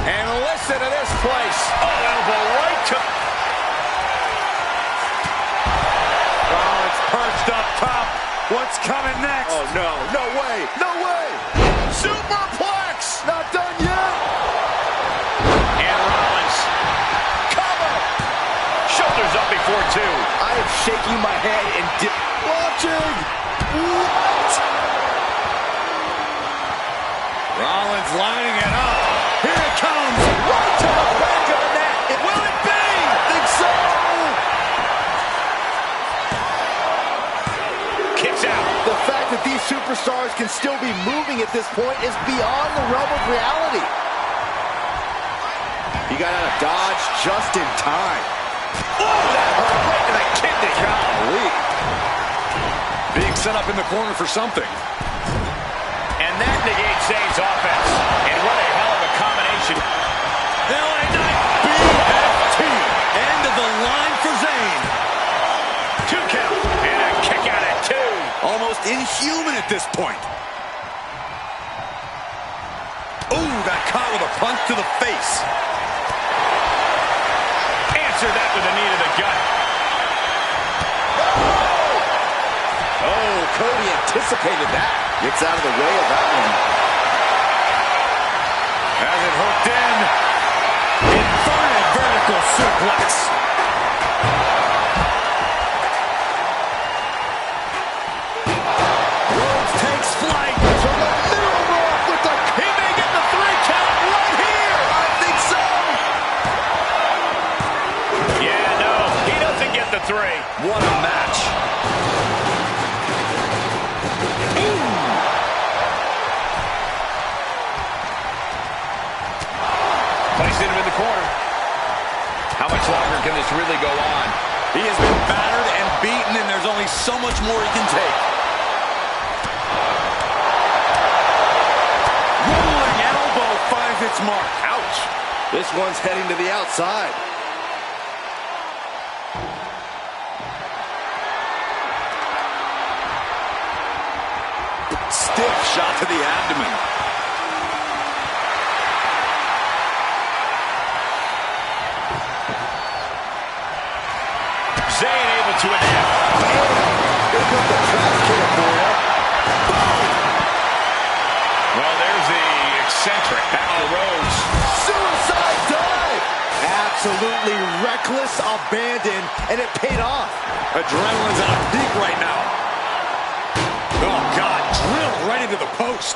Speaker 1: And listen to this place. Oh, elbow right to...
Speaker 3: Rollins perched up top. What's coming next?
Speaker 2: Oh, no. No way. No way.
Speaker 1: Super
Speaker 2: my head and watching. What?
Speaker 3: Rollins lining it up. Here it comes.
Speaker 2: Right to the back of the net.
Speaker 3: Will it be?
Speaker 2: I think so.
Speaker 1: Kicks out.
Speaker 2: The fact that these superstars can still be moving at this point is beyond the realm of reality. He got out of dodge just in time.
Speaker 3: Oh, that hurt right to the kidney. Golly. Being set up in the corner for something.
Speaker 1: And that negates Zayn's offense. And what a hell of a combination.
Speaker 3: LA Knight, BFT. End of the line for Zayn.
Speaker 1: 2 count. And a kick out at 2.
Speaker 3: Almost inhuman at this point. Ooh, got caught with a punch to the face.
Speaker 1: Answer that with a knee to the gut.
Speaker 2: Oh, Cody anticipated that. Gets out of the way of that one.
Speaker 3: Has it hooked in. Inverted vertical suplex. Rhodes takes flight.
Speaker 2: To the middle rope with the...
Speaker 3: He may get the 3 count right here.
Speaker 2: I think so.
Speaker 1: Yeah, no, he doesn't get the 3.
Speaker 3: What a match.
Speaker 1: Placing him in the corner. How much longer can this really go on?
Speaker 3: He has been battered and beaten, and there's only so much more he can take. Rolling elbow finds its mark.
Speaker 2: Ouch. This one's heading to the outside.
Speaker 3: Stiff shot to the abdomen.
Speaker 1: Zayn able to adapt.
Speaker 2: Here comes the trash can for you.
Speaker 1: Well, there's the eccentric. Now Rhodes.
Speaker 2: Suicide dive. Absolutely reckless abandon, and it paid off.
Speaker 3: Adrenaline's at a peak right now. Oh, God, drilled right into the post.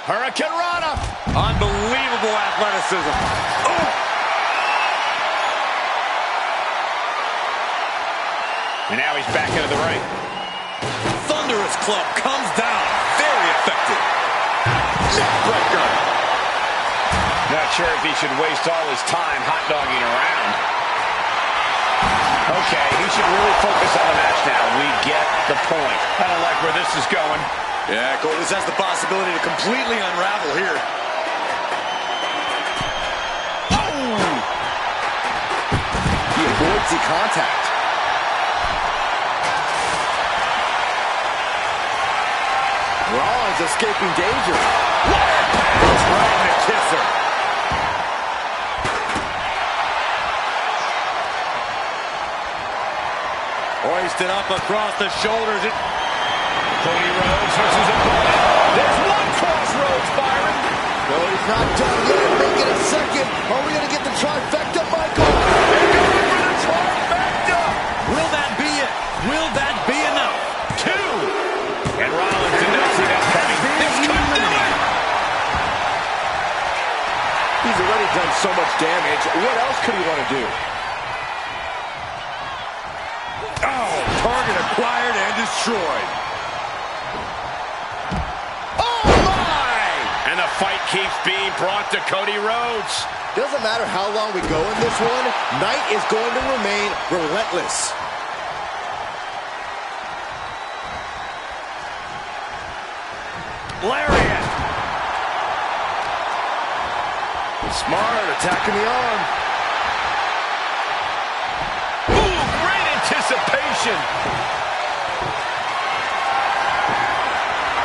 Speaker 1: Hurricane Rana.
Speaker 3: Unbelievable athleticism. Oh!
Speaker 1: And now he's back into the ring.
Speaker 3: Thunderous club comes down. Very effective. Neckbreaker.
Speaker 1: Not sure if he should waste all his time hot-dogging around. Okay, he should really focus on the match now. We get the point. I don't like where this is going.
Speaker 3: Yeah, Cole, this has the possibility to completely unravel here.
Speaker 2: Oh! He avoids the contact. Rollins escaping danger.
Speaker 3: It's right in the kisser. Hoisted up across the shoulders.
Speaker 1: Cody Rhodes versus opponent. There's one crossroads, Byron.
Speaker 2: No, he's not done yet. Make it a second. Are we going to get the trifecta, Michael?
Speaker 1: They're going for the trifecta.
Speaker 3: Will that be it? Will that be enough?
Speaker 1: 2. And Rollins did not see that coming. This could do it.
Speaker 2: He's already done so much damage. What else could he want to do?
Speaker 3: Oh, target acquired and destroyed.
Speaker 1: Oh, my! And the fight keeps being brought to Cody Rhodes.
Speaker 2: Doesn't matter how long we go in this one, Knight is going to remain relentless.
Speaker 3: Lariat.
Speaker 2: Smart, attacking the arm.
Speaker 1: Ooh, great anticipation.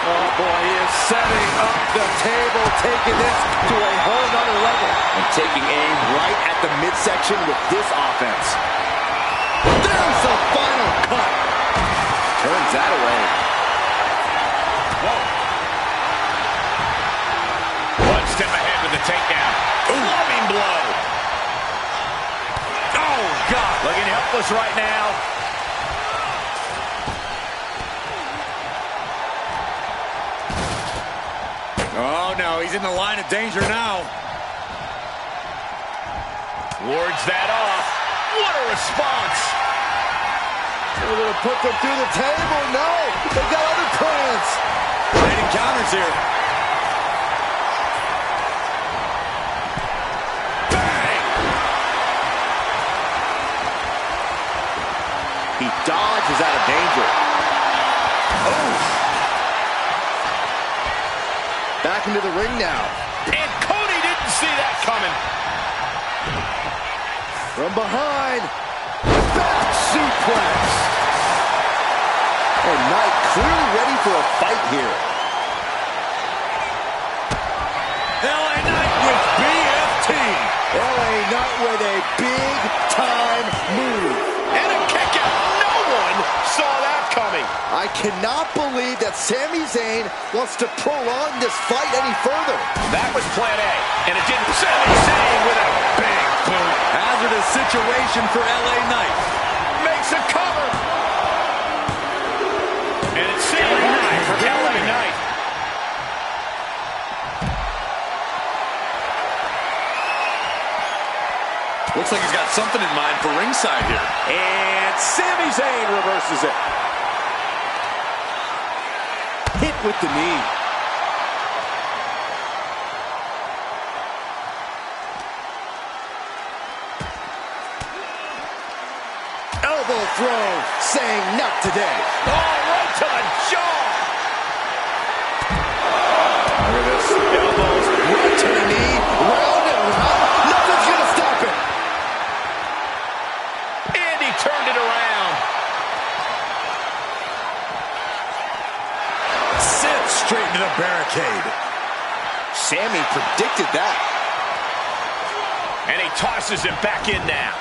Speaker 2: Oh boy, he is setting up the table, taking this to a whole nother level. And taking aim right at the midsection with this offense. There's the final cut. Turns that away.
Speaker 1: Whoa. One step ahead with the takedown. Loving blow. Oh, God. Looking helpless right now.
Speaker 3: Oh, no, he's in the line of danger now.
Speaker 1: Wards that off. What a response.
Speaker 2: They're going to put them through the table. No, they got other plans.
Speaker 3: Trading counters here.
Speaker 2: Bang! He dodges out of danger. Oh! Back into the ring now.
Speaker 1: And Cody didn't see that coming.
Speaker 2: From behind. Back suplex. And Knight clearly ready for a fight here.
Speaker 3: LA Knight with BFT.
Speaker 2: LA Knight with a big-time move.
Speaker 1: And a kick out. No one saw that coming.
Speaker 2: I cannot believe that Sami Zayn wants to prolong this fight any further.
Speaker 1: That was plan A, and it didn't. Sami Zayn with a big boot.
Speaker 3: Hazardous situation for LA Knight.
Speaker 1: Makes a cover. And it's Sami Zayn for LA Knight.
Speaker 3: Looks like he's got something in mind for ringside here.
Speaker 2: And Sami Zayn reverses it. Hit with the knee. Elbow throw, saying not today.
Speaker 1: Oh, right to the jaw.
Speaker 2: Look at this. Elbows right to the knee. Round and round. Nothing's going to stop it.
Speaker 1: And he turned it around.
Speaker 3: Sent straight into the barricade.
Speaker 2: Sami predicted that.
Speaker 1: And he tosses him back in now.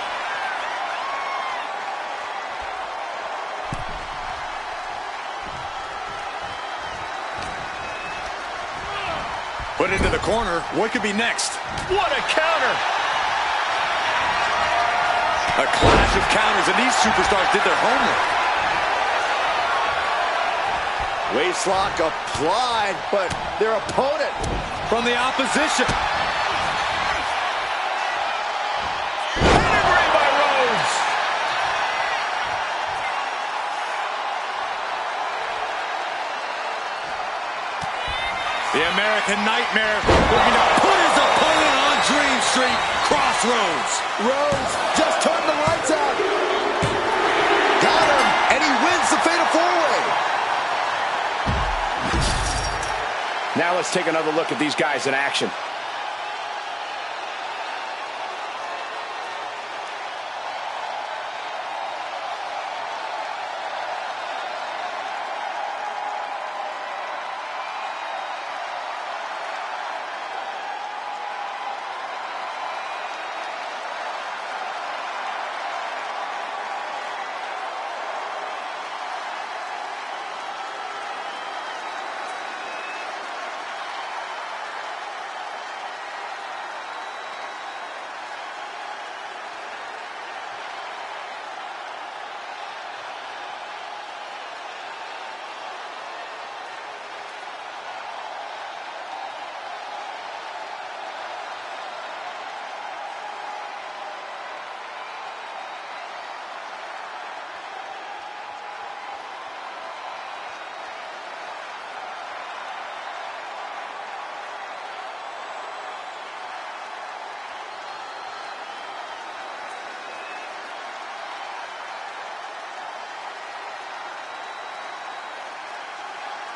Speaker 3: Put into the corner. What could be next?
Speaker 1: What a counter.
Speaker 3: A clash of counters, and these superstars did their homework.
Speaker 2: Waistlock applied, but their opponent
Speaker 3: From the opposition.
Speaker 1: Pedigree by Rhodes.
Speaker 3: The American Nightmare looking to put his opponent on Dream Street. Crossroads.
Speaker 2: Rhodes just turned the lights out. Got him, and he wins the Fatal 4-Way.
Speaker 1: Now let's take another look at these guys in action.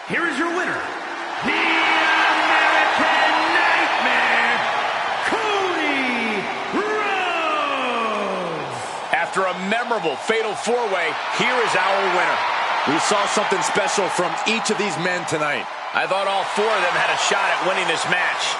Speaker 4: Here is your winner, the American Nightmare, Cody Rhodes.
Speaker 1: After a memorable Fatal 4-Way, here is our winner.
Speaker 2: We saw something special from each of these men tonight.
Speaker 1: I thought all four of them had a shot at winning this match.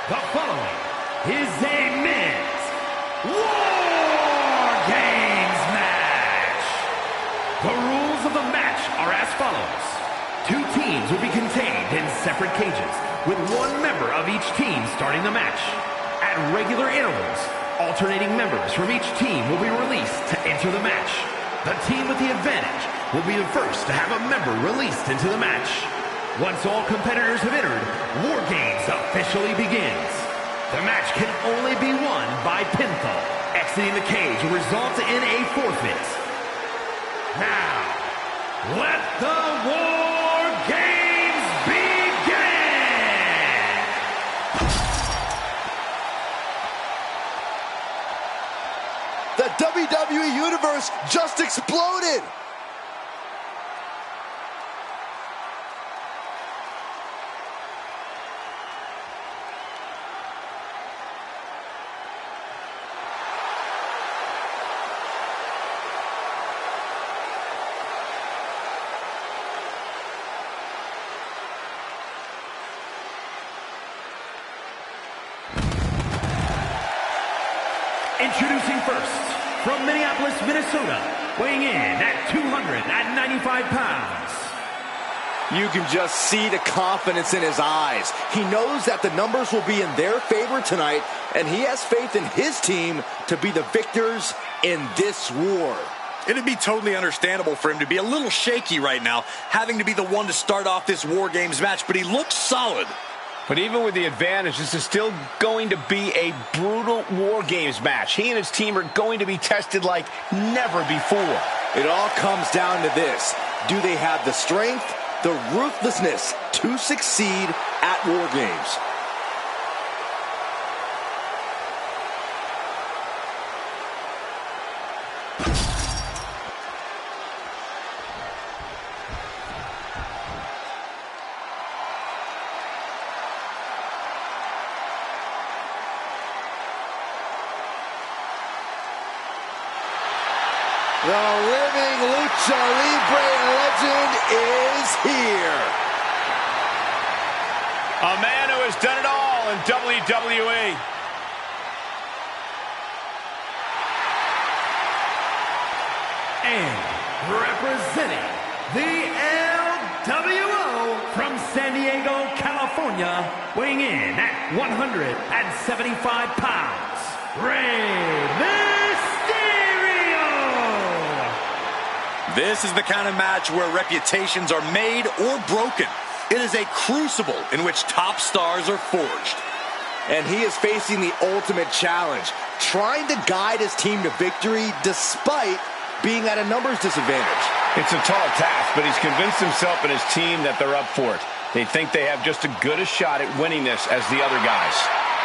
Speaker 4: The following is a men's War Games match. The rules of the match are as follows. 2 teams will be contained in separate cages, with 1 member of each team starting the match. At regular intervals, alternating members from each team will be released to enter the match. The team with the advantage will be the first to have a member released into the match. Once all competitors have entered, War Games officially begins. The match can only be won by pinfall. Exiting the cage will result in a forfeit. Now, let the War Games begin!
Speaker 2: The WWE Universe just exploded!
Speaker 4: Introducing first, from Minneapolis, Minnesota, weighing in at 295 pounds.
Speaker 2: You can just see the confidence in his eyes. He knows that the numbers will be in their favor tonight, and he has faith in his team to be the victors in this war.
Speaker 3: It'd be totally understandable for him to be a little shaky right now, having to be the one to start off this War Games match, but he looks solid.
Speaker 1: But even with the advantage, this is still going to be a brutal War Games match. He and his team are going to be tested like never before.
Speaker 2: It all comes down to this. Do they have the strength, the ruthlessness to succeed at War Games? The living Lucha Libre legend is here.
Speaker 1: A man who has done it all in WWE.
Speaker 4: And representing the LWO from San Diego, California, weighing in at 175 pounds, Rey Mysterio!
Speaker 3: This is the kind of match where reputations are made or broken. It is a crucible in which top stars are forged.
Speaker 2: And he is facing the ultimate challenge, trying to guide his team to victory despite being at a numbers disadvantage.
Speaker 1: It's a tall task, but he's convinced himself and his team that they're up for it. They think they have just as good a shot at winning this as the other guys.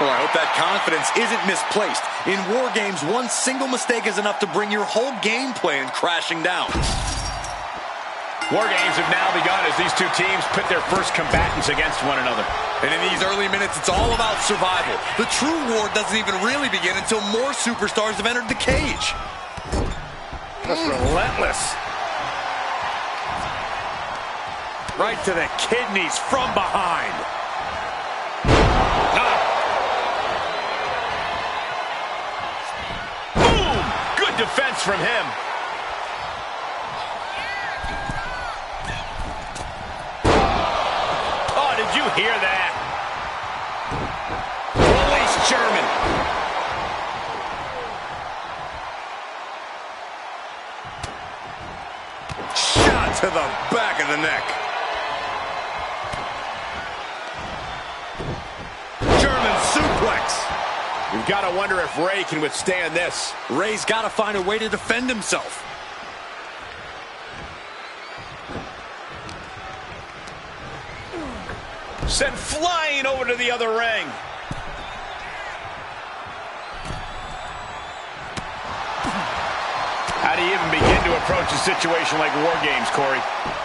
Speaker 3: Well, I hope that confidence isn't misplaced. In War Games, one single mistake is enough to bring your whole game plan crashing down.
Speaker 1: War Games have now begun as these two teams pit their first combatants against one another.
Speaker 3: And in these early minutes, it's all about survival. The true war doesn't even really begin until more superstars have entered the cage.
Speaker 1: That's relentless.
Speaker 3: Right to the kidneys from behind.
Speaker 1: Boom! Good defense from him. Oh, did you hear that? Release German.
Speaker 3: Shot to the back of the neck. German suplex.
Speaker 1: You've got to wonder if Rey can withstand this.
Speaker 3: Rey's got to find a way to defend himself.
Speaker 1: Sent flying over to the other ring. How do you even begin to approach a situation like War Games, Corey?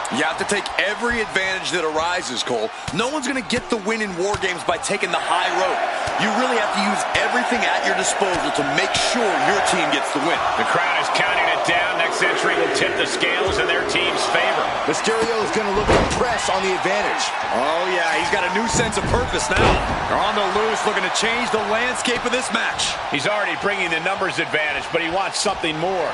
Speaker 3: You have to take every advantage that arises, Cole. No one's going to get the win in War Games by taking the high road. You really have to use everything at your disposal to make sure your team gets the win.
Speaker 1: The crowd is counting it down. Next entry will tip the scales in their team's favor.
Speaker 2: Mysterio is going to look to press on the advantage.
Speaker 3: Oh, yeah, he's got a new sense of purpose now. They're on the loose, looking to change the landscape of this match.
Speaker 1: He's already bringing the numbers advantage, but he wants something more.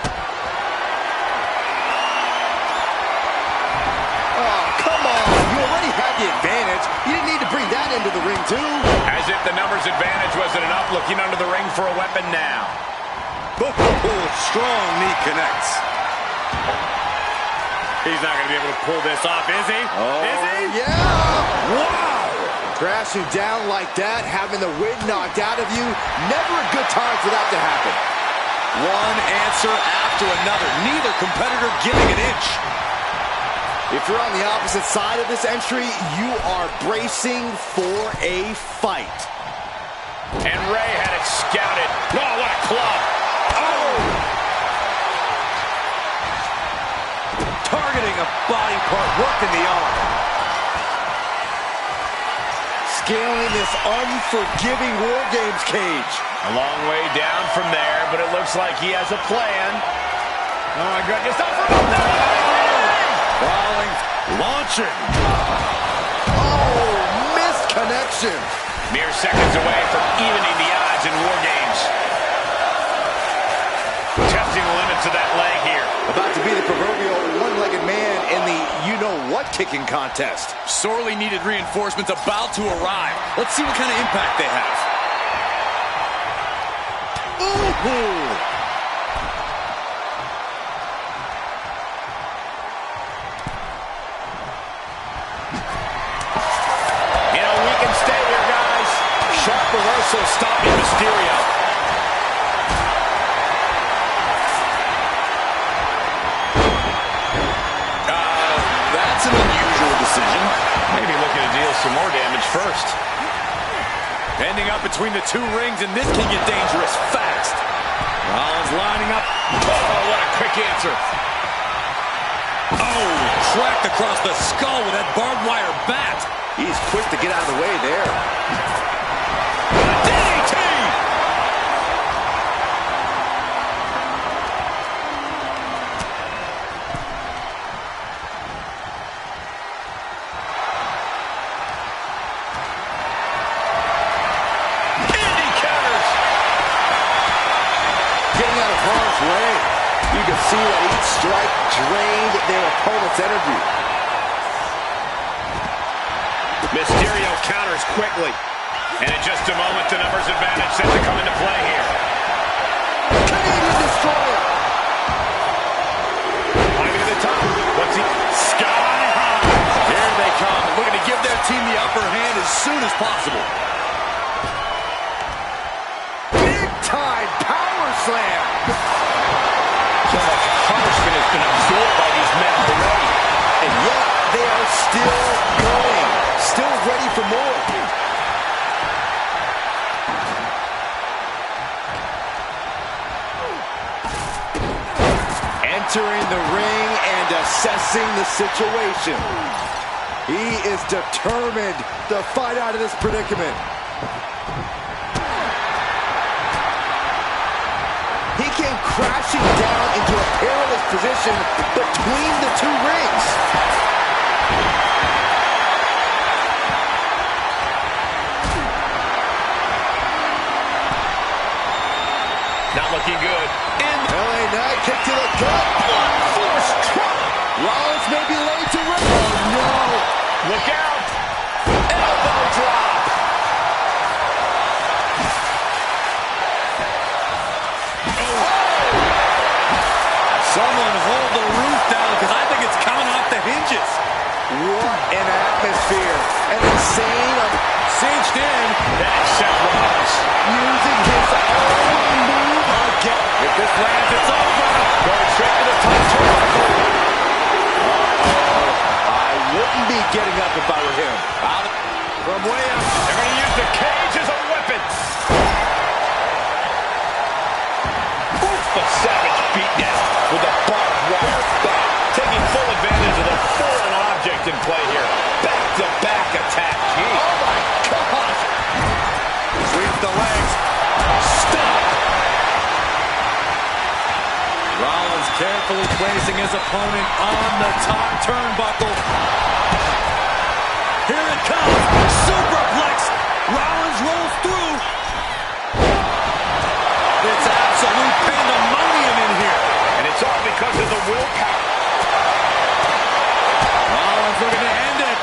Speaker 2: You already had the advantage. You didn't need to bring that into the ring, too.
Speaker 1: As if the numbers advantage wasn't enough, looking under the ring for a weapon now.
Speaker 3: Strong knee connects. He's not going to be able to pull this off, is he?
Speaker 2: Oh,
Speaker 3: is he?
Speaker 2: Yeah.
Speaker 3: Wow.
Speaker 2: Crashing down like that, having the wind knocked out of you, never a good time for that to happen.
Speaker 3: One answer after another. Neither competitor giving an inch.
Speaker 2: If you're on the opposite side of this entry, you are bracing for a fight.
Speaker 1: And Ray had it scouted. Oh, what a club. Oh!
Speaker 3: Targeting a body part, working the arm.
Speaker 2: Scaling this unforgiving War Games cage.
Speaker 1: A long way down from there, but it looks like he has a plan. Oh, my goodness.
Speaker 3: Falling, launching.
Speaker 2: Oh, missed connection.
Speaker 1: Mere seconds away from evening the odds in War Games. Testing the limits of that leg here.
Speaker 2: About to be the proverbial one-legged man in the you-know-what kicking contest.
Speaker 3: Sorely needed reinforcements about to arrive. Let's see what kind of impact they have.
Speaker 2: Ooh!
Speaker 1: Sharp reversal stopping Mysterio.
Speaker 3: That's an unusual decision.
Speaker 1: Maybe looking to deal some more damage first.
Speaker 3: Ending up between the two rings, and this can get dangerous fast. Rollins lining up.
Speaker 1: Oh, what a quick answer.
Speaker 3: Oh, cracked across the skull with that barbed wire bat.
Speaker 2: He's quick to get out of the way there.
Speaker 3: DDT!
Speaker 1: Andy counters.
Speaker 2: Getting out of harm's way. You can see that each strike drained their opponent's energy.
Speaker 1: Mysterio counters quickly. And in just a moment, the numbers advantage set to come into play here.
Speaker 2: Canadian Destroyer.
Speaker 1: Climbing to the top. What's he?
Speaker 3: Sky high. Here they come, looking to give their team the upper hand as soon as possible.
Speaker 2: Big time power slam.
Speaker 1: So much punishment has been absorbed by these men already.
Speaker 2: And yet, they are still going. Still ready for more. Entering the ring and assessing the situation. He is determined to fight out of this predicament. He came crashing down into a perilous position between the two rings.
Speaker 1: Not looking good.
Speaker 2: LA Knight kick to the gut. Force drop. Rollins may be laid to rest. Oh, no.
Speaker 1: Look out. Elbow drop.
Speaker 3: Someone hold the roof down, because I think it's coming off the hinges.
Speaker 2: What an atmosphere. An insane,
Speaker 3: Cinched in.
Speaker 1: That's Seth Rollins.
Speaker 2: using his own move again.
Speaker 3: If this lands, it's over.
Speaker 1: Going straight to the top turnbuckle.
Speaker 2: I wouldn't be getting up if I were him.
Speaker 3: Out from way up.
Speaker 1: They're going to use the cage as a weapon. A savage beatdown with a barbed wire bat, taking full advantage of the 4.5 the back attack. Gee.
Speaker 2: Oh, my God.
Speaker 3: Sweeps the legs. Stop. Rollins carefully placing his opponent on the top turnbuckle. Here it comes. Superplex. Rollins rolls through. It's absolute pandemonium in here.
Speaker 1: And it's all because of the willpower.
Speaker 3: Rollins looking to end it.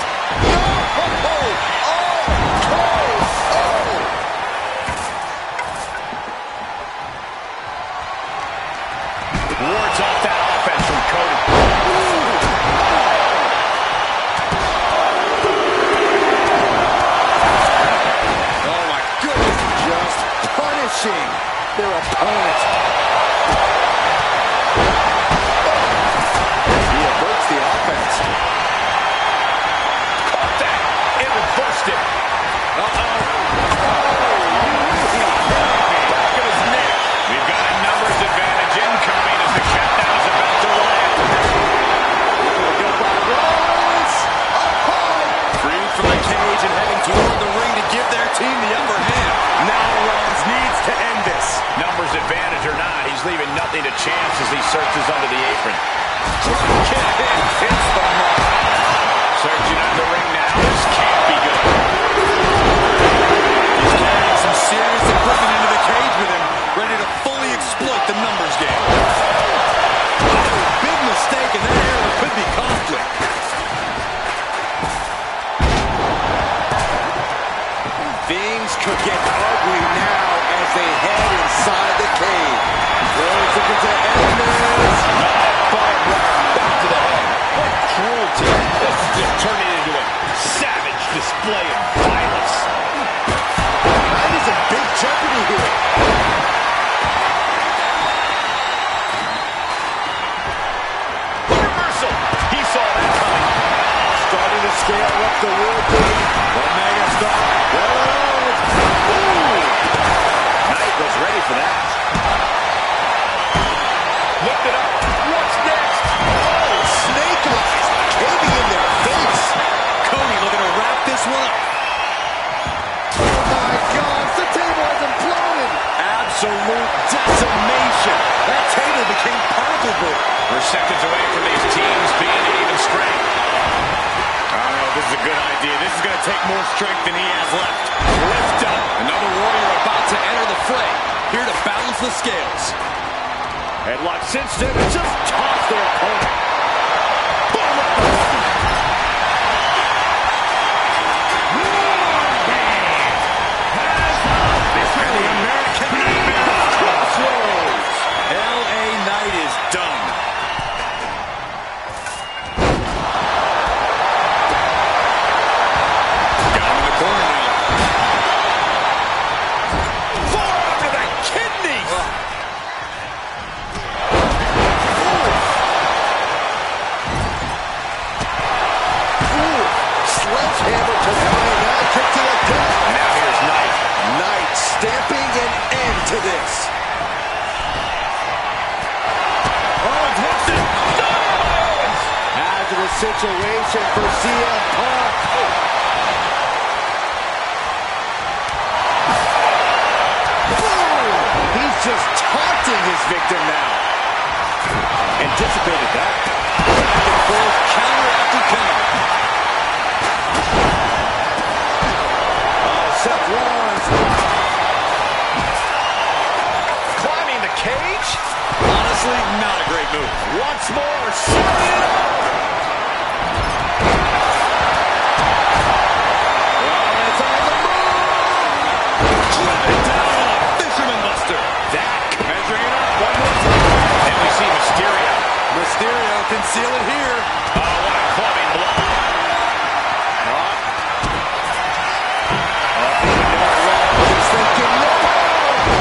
Speaker 1: Wards off that offense from Cody.
Speaker 3: Oh my goodness.
Speaker 2: Just punishing their opponent. He averts the offense.
Speaker 1: Caught that. It reversed it. Back of his neck. We've got a numbers advantage incoming as the countdown is about to land.
Speaker 2: Rollins up high.
Speaker 3: Freed from the cage and heading toward the ring to give their team the upper hand. Now Rollins needs to end this.
Speaker 1: Numbers advantage or not, he's leaving nothing to chance as he searches under the apron.
Speaker 3: Kick hits the mark.
Speaker 1: Searching under the ring now. This can't be good.
Speaker 3: He's carrying some serious equipment into the cage with him, ready to fully exploit the numbers game. Big mistake, and that error could be costly.
Speaker 2: Things could get ugly now as they head inside the cage. Rhodes looking to end this.
Speaker 1: Barbed wire back to the head. What cruelty. This is just turning into a savage display of violence.
Speaker 2: Knight is in big jeopardy here.
Speaker 1: Reversal. He saw that coming.
Speaker 2: Starting to scale up the wood. Omega Star.
Speaker 1: Knight was ready for that. Lift it up. What's next?
Speaker 2: Oh, snake eyes caving in their face.
Speaker 3: Cody looking to wrap this one up.
Speaker 2: Oh my God, the table has imploded.
Speaker 3: Absolute decimation. That table became particle board.
Speaker 1: We're seconds away from these teams being at even strength.
Speaker 3: I don't know if this is a good idea. This is going to take more strength than he has left. Lift up. Another warrior about to enter the fray. Here to balance the scales.
Speaker 1: Headlock cinched in and just tossed their opponent. Boom!
Speaker 3: And the American Nightmare Crossroads. L.A. Knight is done. Got him in the corner now.
Speaker 1: Forearm to the kidneys!
Speaker 2: Sledgehammer to the eye, now kick to the gut.
Speaker 1: Now here's Knight.
Speaker 2: Knight stamping an end to this.
Speaker 1: Owens wants it.
Speaker 2: Hazardous situation for CM Punk. Boom! He's just taunting his victim now.
Speaker 1: Anticipated that.
Speaker 3: Back and forth, counter after counter.
Speaker 2: Seth Rollins.
Speaker 1: Climbing the cage.
Speaker 3: Honestly, not a great move.
Speaker 1: Once more, setting it up.
Speaker 2: Rollins on the move.
Speaker 3: Driven down on a fisherman buster.
Speaker 1: That measuring it up. One more time. And we see Mysterio.
Speaker 3: Mysterio can seal it here.
Speaker 1: Oh, what a clubbing blow.
Speaker 2: He's thinking, no.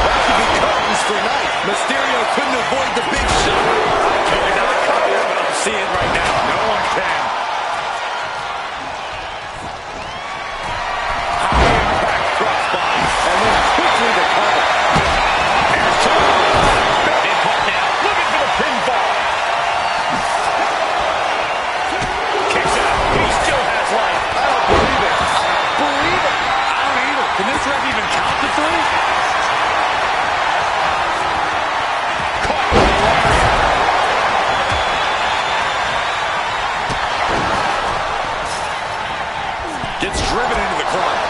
Speaker 2: That could be curtains for Knight.
Speaker 3: Mysterio couldn't avoid the big shot.
Speaker 1: Killing another cover, but I'm seeing right now.
Speaker 3: Gets driven into the corner.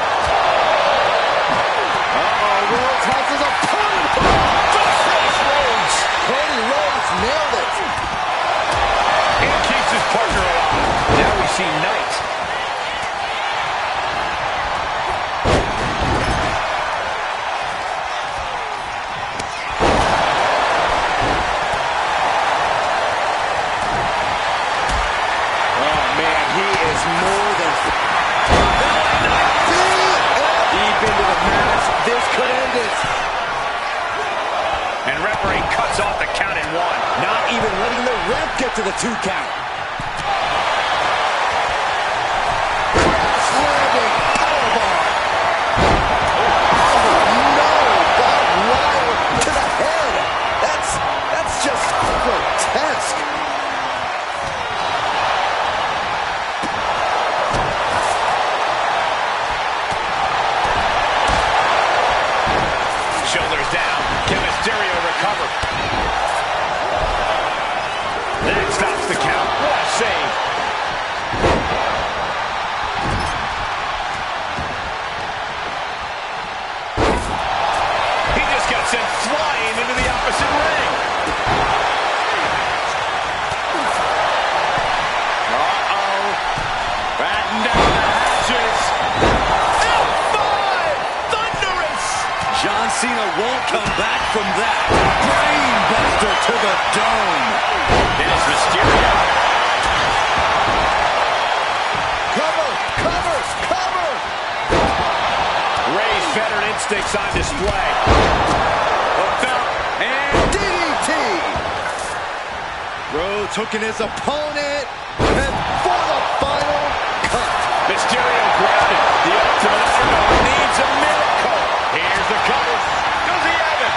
Speaker 2: Rhodes has his opponent.
Speaker 1: Rhodes.
Speaker 2: Cody Rhodes nailed it.
Speaker 1: And keeps his partner alive. Now we see Knight.
Speaker 2: Oh, man, he is more than... Deep into the match. This could end it.
Speaker 1: And referee cuts off the count in one.
Speaker 2: Not even letting the ref get to the 2 count. Crash landing. Powerbomb. Oh, no. Barbed wire to the head. That's just grotesque.
Speaker 1: Shoulders down. Can Mysterio recover? That stops the count. What a save. He just got sent flying into the opposite ring. Uh-oh. Batten down the hatches.
Speaker 3: John Cena won't come back from that. Brainbuster to the dome.
Speaker 1: There's Mysterio.
Speaker 2: Cover, cover, cover.
Speaker 1: Ray's veteran instincts on display.
Speaker 3: Hooked up and
Speaker 2: DDT. Rhodes hooking his opponent. And for the final cut.
Speaker 1: Mysterio grounded. The Ultimate Underdog needs a miracle. Here's the cover. Does he have it?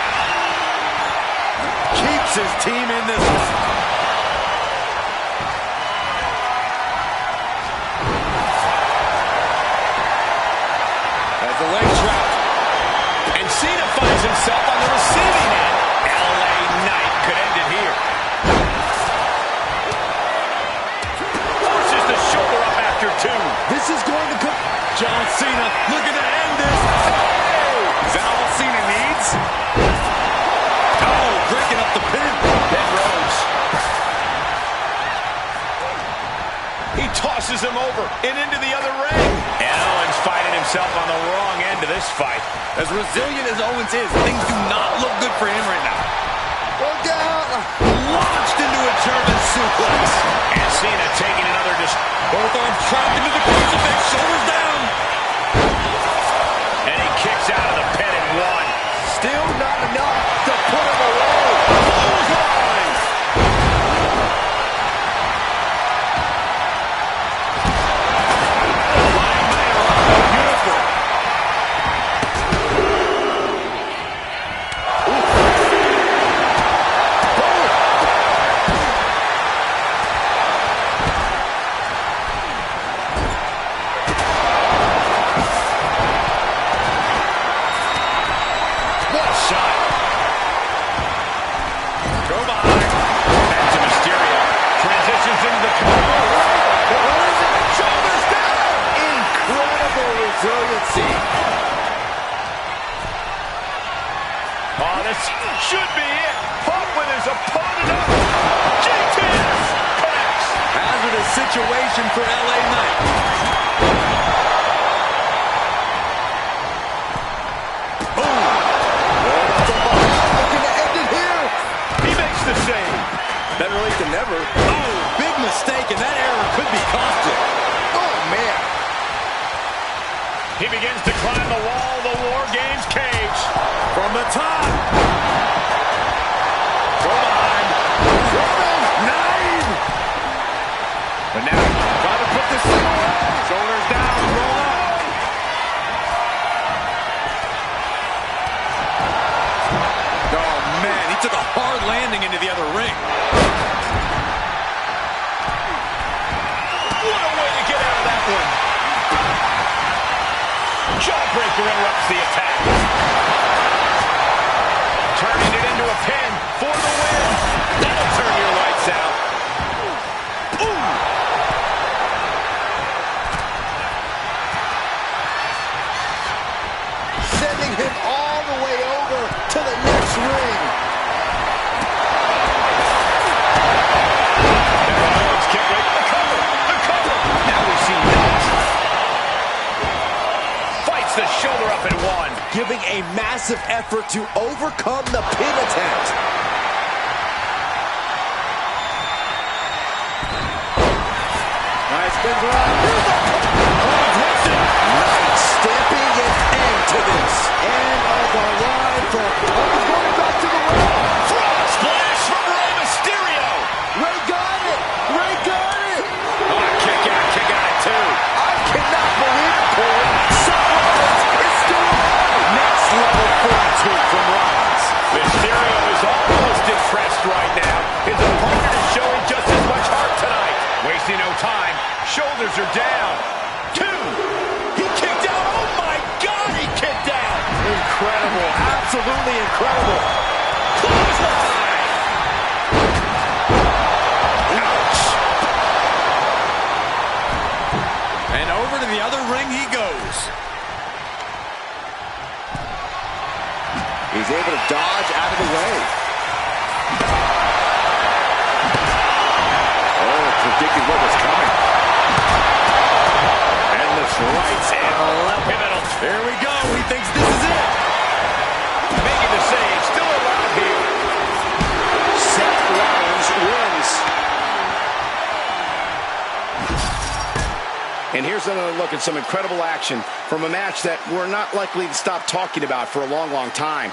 Speaker 3: keeps his team in this one.
Speaker 2: As the leg trap.
Speaker 1: And Cena finds himself on the receiving end. LA Knight could end it here. Forces the shoulder up after two.
Speaker 2: This is going to come.
Speaker 3: John Cena looking to end this. Oh! Is that all Cena needs? Oh, breaking up the pin.
Speaker 1: Then Rhodes. He tosses him over and into the other ring. And Owens finding himself on the wrong end of this fight.
Speaker 3: As resilient as Owens is, things do not look good for him right now.
Speaker 2: Look out.
Speaker 3: Launched into a German suplex.
Speaker 1: And Cena taking another
Speaker 3: Both arms trapped into the crucifix, shoulders down.
Speaker 1: and he kicks out of the pin in one.
Speaker 2: Still not enough to put him away.
Speaker 1: Clothesline. Flying man around, beautiful. What a shot. Go behind. Back to Mysterio. Transitions into the corner. What is it? Shoulders down.
Speaker 2: Incredible resiliency.
Speaker 1: Oh, this should be it. Pop with his opponent up. GTS connects.
Speaker 3: Hazardous situation for LA Knight.
Speaker 2: Looking to end it here.
Speaker 1: He makes the save.
Speaker 2: Better late than never.
Speaker 3: Oh, big mistake, and that error could be costly.
Speaker 2: Oh, man.
Speaker 1: He begins to climb the wall of the War Games cage.
Speaker 3: From the top.
Speaker 1: Go behind.
Speaker 3: Nine.
Speaker 1: But now, try to put this thing away. Shoulders down, roll up.
Speaker 3: Oh, man, he took a hard landing into the other ring.
Speaker 1: What a way to get out of that one. Jawbreaker interrupts the attack. Turning it into a pin for the win. That'll turn your lights out. Ooh.
Speaker 2: giving a massive effort to overcome the pin attempt. Nice spins around. Here's the nice stamping an end to this. End of the line for going back to the well.
Speaker 1: Frog splash from Rey Mysterio.
Speaker 2: Ray got it. Ray got it.
Speaker 1: Oh, kick out too.
Speaker 2: I cannot believe it, Cole. Seth Rollins is still alive. Next level fortitude from Rollins.
Speaker 1: Mysterio is almost impressed right now. His opponent is showing just as much heart tonight. Wasting no time. Shoulders are down. 2. He kicked out. Oh my God, he kicked out.
Speaker 2: Incredible. Absolutely incredible.
Speaker 1: Clothesline. Ouch.
Speaker 3: And over to the other ring he goes.
Speaker 2: He's able to dodge out of the way. Oh, predicted what was coming.
Speaker 1: Endless rights and left. Pivotal.
Speaker 3: There we go. He thinks this is it.
Speaker 1: Making the save. Still alive here.
Speaker 2: Seth Rollins wins. And here's another look at some incredible action from a match that we're not likely to stop talking about for a long, long time.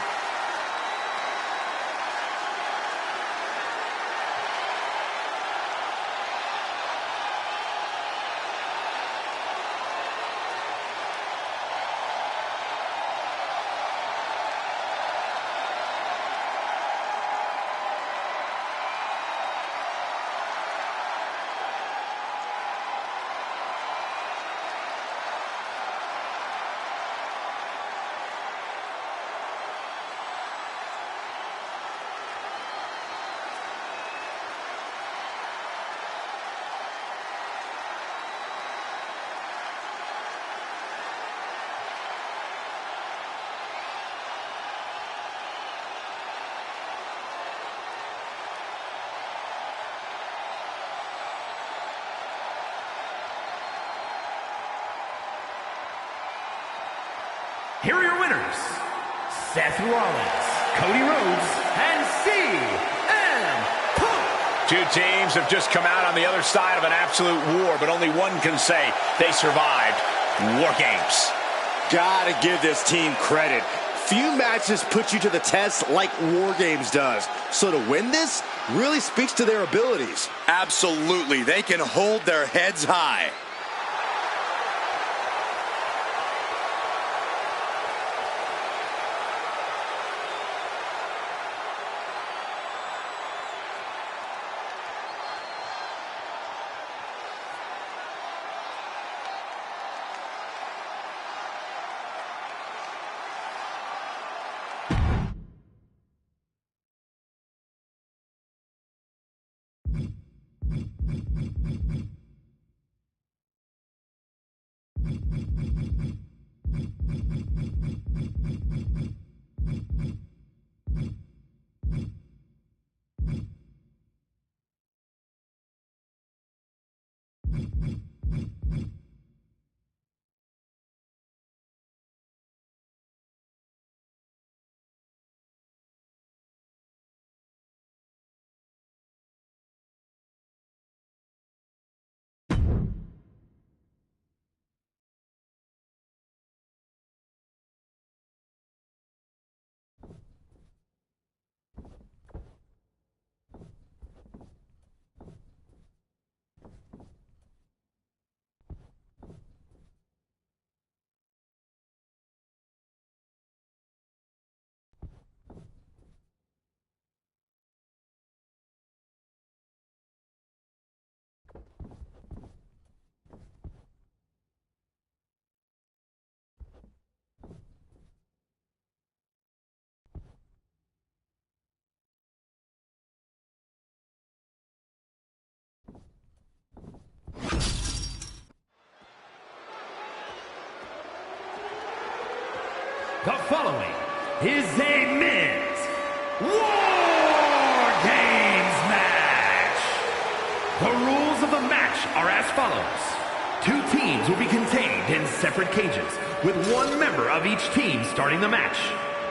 Speaker 4: Here are your winners, Seth Rollins, Cody Rhodes, and CM Punk.
Speaker 1: Two teams have just come out on the other side of an absolute war, but only one can say they survived War Games.
Speaker 2: Gotta give this team credit. Few matches put you to the test like War Games does. So to win this really speaks to their abilities.
Speaker 3: Absolutely. They can hold their heads high.
Speaker 4: The following is a men's War Games match. The rules of the match are as follows. Two teams will be contained in separate cages, with one member of each team starting the match.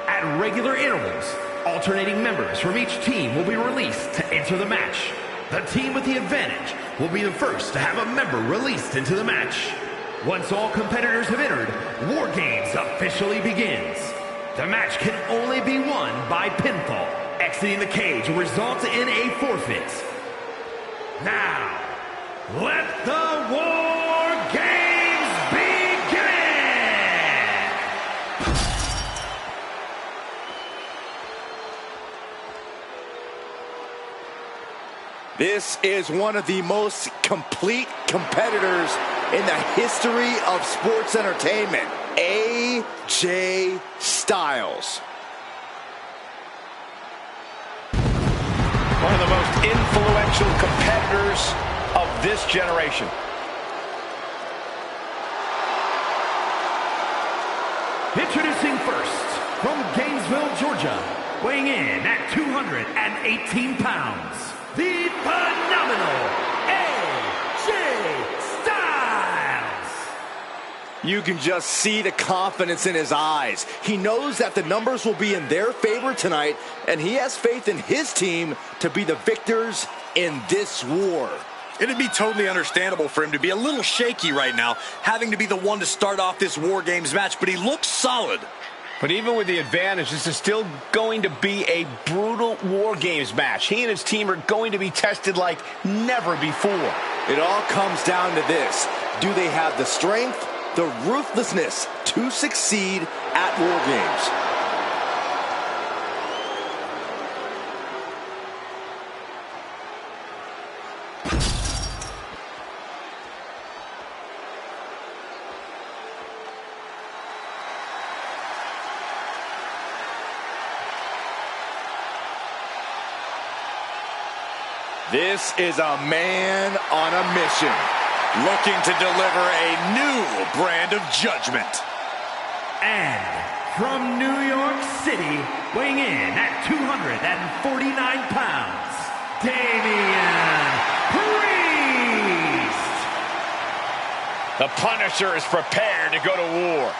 Speaker 4: At regular intervals, alternating members from each team will be released to enter the match. The team with the advantage will be the first to have a member released into the match. Once all competitors have entered, War Games officially begins. The match can only be won by pinfall. Exiting the cage will result in a forfeit. Now, let the War Games begin!
Speaker 2: This is one of the most complete competitors in the history of sports entertainment, AJ Styles.
Speaker 1: One of the most influential competitors of this generation.
Speaker 4: Introducing first, from Gainesville, Georgia, weighing in at 218 pounds, the phenomenal AJ Styles!
Speaker 2: You can just see the confidence in his eyes. He knows that the numbers will be in their favor tonight, and he has faith in his team to be the victors in this war.
Speaker 3: It'd be totally understandable for him to be a little shaky right now, having to be the one to start off this War Games match, but he looks solid.
Speaker 1: But even with the advantage, this is still going to be a brutal War Games match. He and his team are going to be tested like never before.
Speaker 2: It all comes down to this. Do they have the strength, the ruthlessness to succeed at War Games? This is a man on a mission,
Speaker 3: looking to deliver a new brand of judgment.
Speaker 4: And from New York City, weighing in at 249 pounds, Damian Priest!
Speaker 1: The Punisher is prepared to go to war.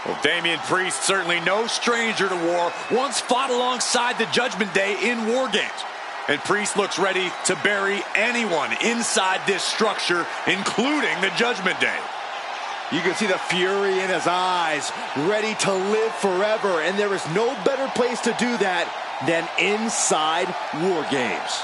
Speaker 3: Well, Damian Priest, certainly no stranger to war, once fought alongside the Judgment Day in War Games. And Priest looks ready to bury anyone inside this structure, including the Judgment Day.
Speaker 2: You can see the fury in his eyes, ready to live forever, and there is no better place to do that than inside War Games.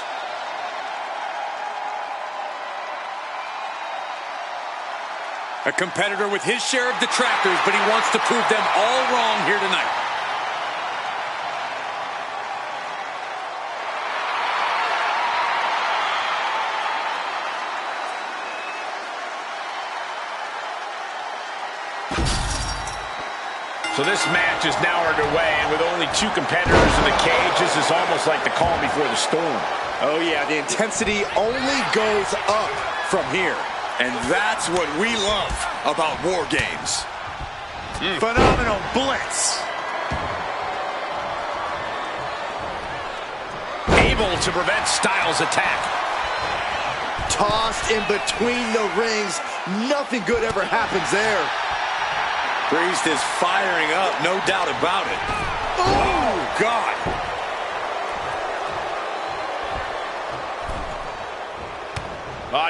Speaker 3: A competitor with his share of detractors, but he wants to prove them all wrong here tonight.
Speaker 1: So this match is now underway, and with only two competitors in the cage, this is almost like the calm before the storm.
Speaker 2: Oh yeah, the intensity only goes up from here.
Speaker 3: And that's what we love about War Games.
Speaker 2: Phenomenal blitz.
Speaker 1: Able to prevent Styles' attack.
Speaker 2: Tossed in between the rings. Nothing good ever happens there.
Speaker 3: Priest is firing up, no doubt about it. Oh, God.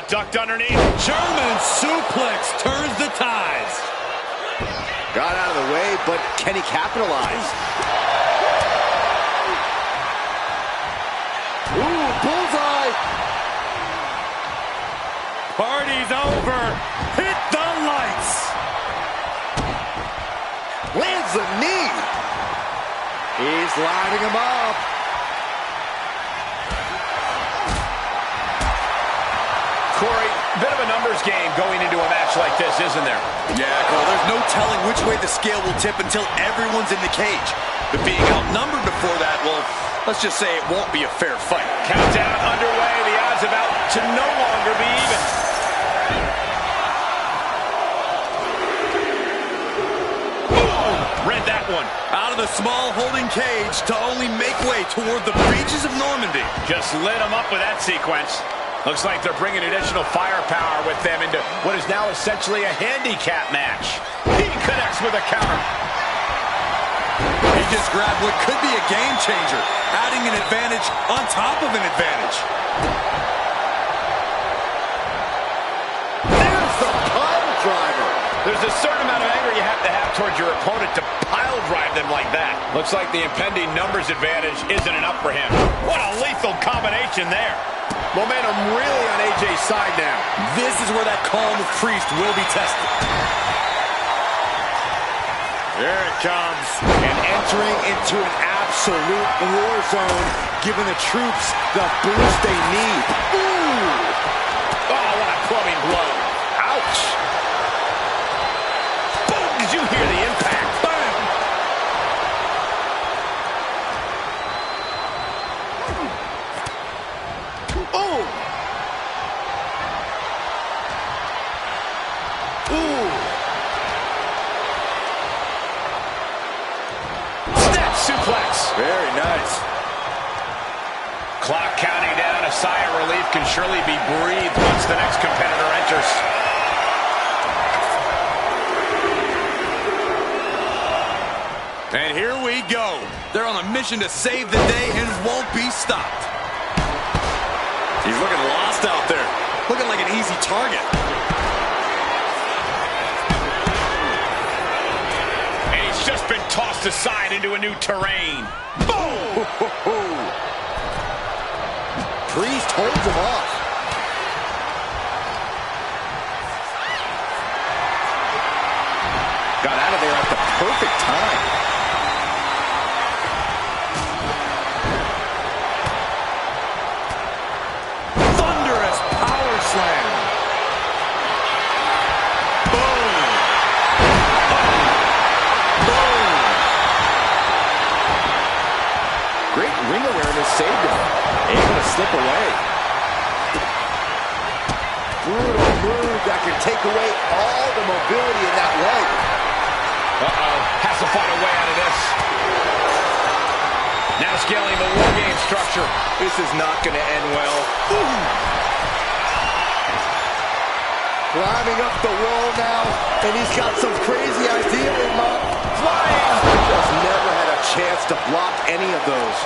Speaker 1: Ducked underneath.
Speaker 3: German suplex turns the tides.
Speaker 2: Got out of the way, but can he capitalize? Ooh, bullseye.
Speaker 3: Party's over. Hit the lights.
Speaker 2: Lands a knee. He's lining him up.
Speaker 1: Corey, bit of a numbers game going into a match like this, isn't there?
Speaker 3: Yeah, Cole, there's no telling which way the scale will tip until everyone's in the cage. But being outnumbered before that, well, let's just say it won't be a fair fight.
Speaker 1: Countdown underway. The odds about to no longer be even. Boom! Read that one.
Speaker 3: Out of the small holding cage to only make way toward the beaches of Normandy.
Speaker 1: Just lit him up with that sequence. Looks like they're bringing additional firepower with them into what is now essentially a handicap match. He connects with a counter.
Speaker 3: He just grabbed what could be a game changer, adding an advantage on top of an advantage.
Speaker 2: There's the pile driver.
Speaker 1: There's a certain amount of anger you have to have towards your opponent to pile drive them like that. Looks like the impending numbers advantage isn't enough for him. What a lethal combination there. Momentum really on AJ's side now.
Speaker 3: This is where that calm of Priest will be tested.
Speaker 2: There it comes. And entering into an absolute war zone, giving the troops the boost they need. Ooh!
Speaker 1: Oh, what a clubbing blow. Ouch. Boom! Did you hear the impact? Bam!
Speaker 2: Oh! Ooh!
Speaker 1: Snap suplex.
Speaker 2: Very nice.
Speaker 1: Clock counting down. A sigh of relief can surely be breathed once the next competitor enters.
Speaker 3: And here we go. They're on a mission to save the day and won't be stopped. He's looking lost out there. Looking like an easy target.
Speaker 1: And he's just been tossed aside into a new terrain. Boom!
Speaker 2: Priest holds him off. Got out of there at the perfect time.
Speaker 3: Thunderous power slam. Boom. Boom.
Speaker 2: Great ring awareness saved him. Able to slip away. Brutal move that can take away all the mobility in that leg.
Speaker 1: Uh-oh. Has to find a way out of this. Now scaling the War Game structure.
Speaker 2: This is not going to end well. Ooh. Climbing up the wall now, and he's got some crazy idea in mind. Flying! Just never had a chance to block any of those.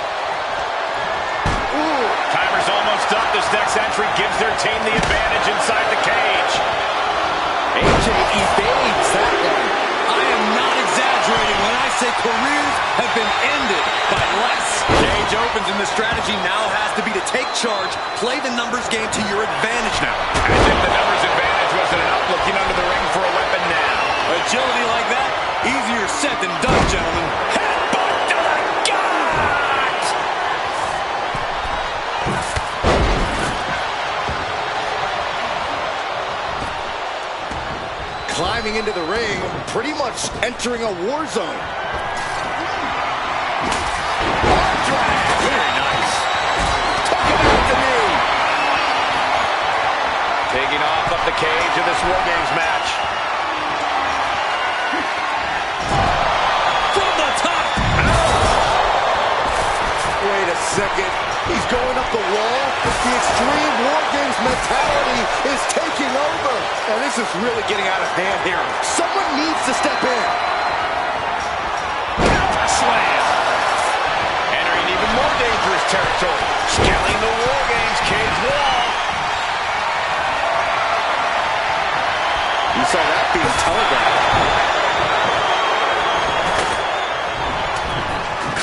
Speaker 2: Ooh.
Speaker 1: Timer's almost up. This next entry gives their team the advantage inside the cage.
Speaker 2: AJ evades that one.
Speaker 3: I am not exaggerating when I say careers have been ended by less. Cage opens and the strategy now has to be to take charge, play the numbers game to your advantage now.
Speaker 1: As if the numbers advantage wasn't enough, looking under the ring for a weapon now.
Speaker 3: Agility like that, easier said than done, gentlemen.
Speaker 1: Headbutt to the gut!
Speaker 2: Climbing into the ring, pretty much entering a war zone. Arm drag.
Speaker 1: Very nice.
Speaker 2: Tuck him out to me.
Speaker 1: Taking off up the cage in this War Games match.
Speaker 3: From the top.
Speaker 2: Wait a second. He's going up the wall. The Extreme War Games mentality is taking over. And this is really getting out of hand here. Someone needs to step in.
Speaker 1: Power slam. Entering even more dangerous territory. Scaling the War Games cage wall.
Speaker 2: You saw that being telegraphed.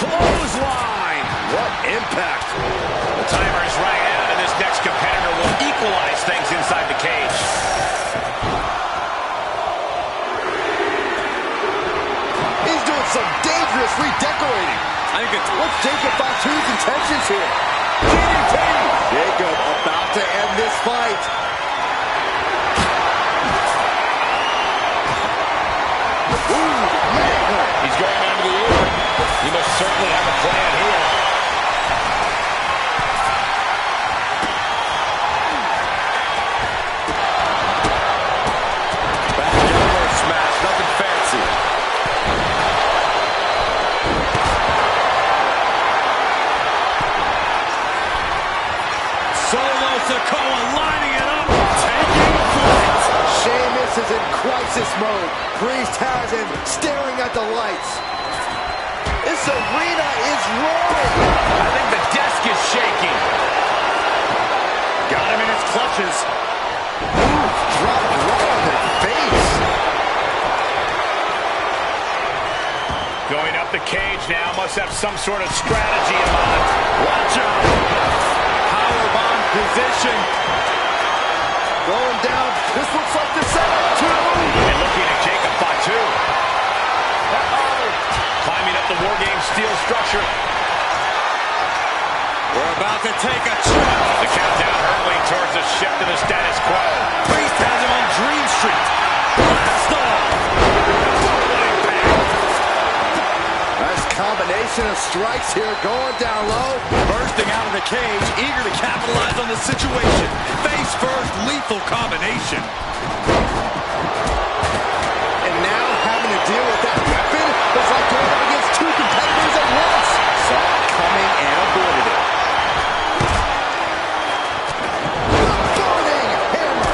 Speaker 1: Clothesline.
Speaker 2: What impact.
Speaker 1: The timer is running out, and this next competitor will equalize things inside the cage.
Speaker 2: He's doing some dangerous redecorating.
Speaker 3: I think it's
Speaker 2: What's Jacob Fatu's intentions here? DDT! Jacob about to end this fight. Ooh, man.
Speaker 1: He's going onto the apron. He must certainly have a plan here.
Speaker 2: Back elbow smash, nothing fancy.
Speaker 3: Solo Sikoa
Speaker 2: Priest has him staring at the lights. This arena is roaring.
Speaker 1: I think the desk is shaking.
Speaker 3: Got him in his clutches.
Speaker 2: Ooh, dropped right on their face.
Speaker 1: Going up the cage now, must have some sort of strategy in mind.
Speaker 3: Watch out. Powerbomb position.
Speaker 2: Going down. This looks like the setup, too.
Speaker 1: And looking at Jacob Fatu. Uh-oh. Climbing up the War Games steel structure.
Speaker 3: We're about to take a trip.
Speaker 1: The countdown hurtling towards the shift to the status quo.
Speaker 3: Priest has him on Dream Street. Blast off.
Speaker 2: Nice combination of strikes here, going down low.
Speaker 3: Bursting out of the cage, eager to capitalize on the situation. Face first, lethal combination.
Speaker 2: And now having to deal with that weapon is like going up against two competitors at once. Saw it coming and avoided it. Burning hammer.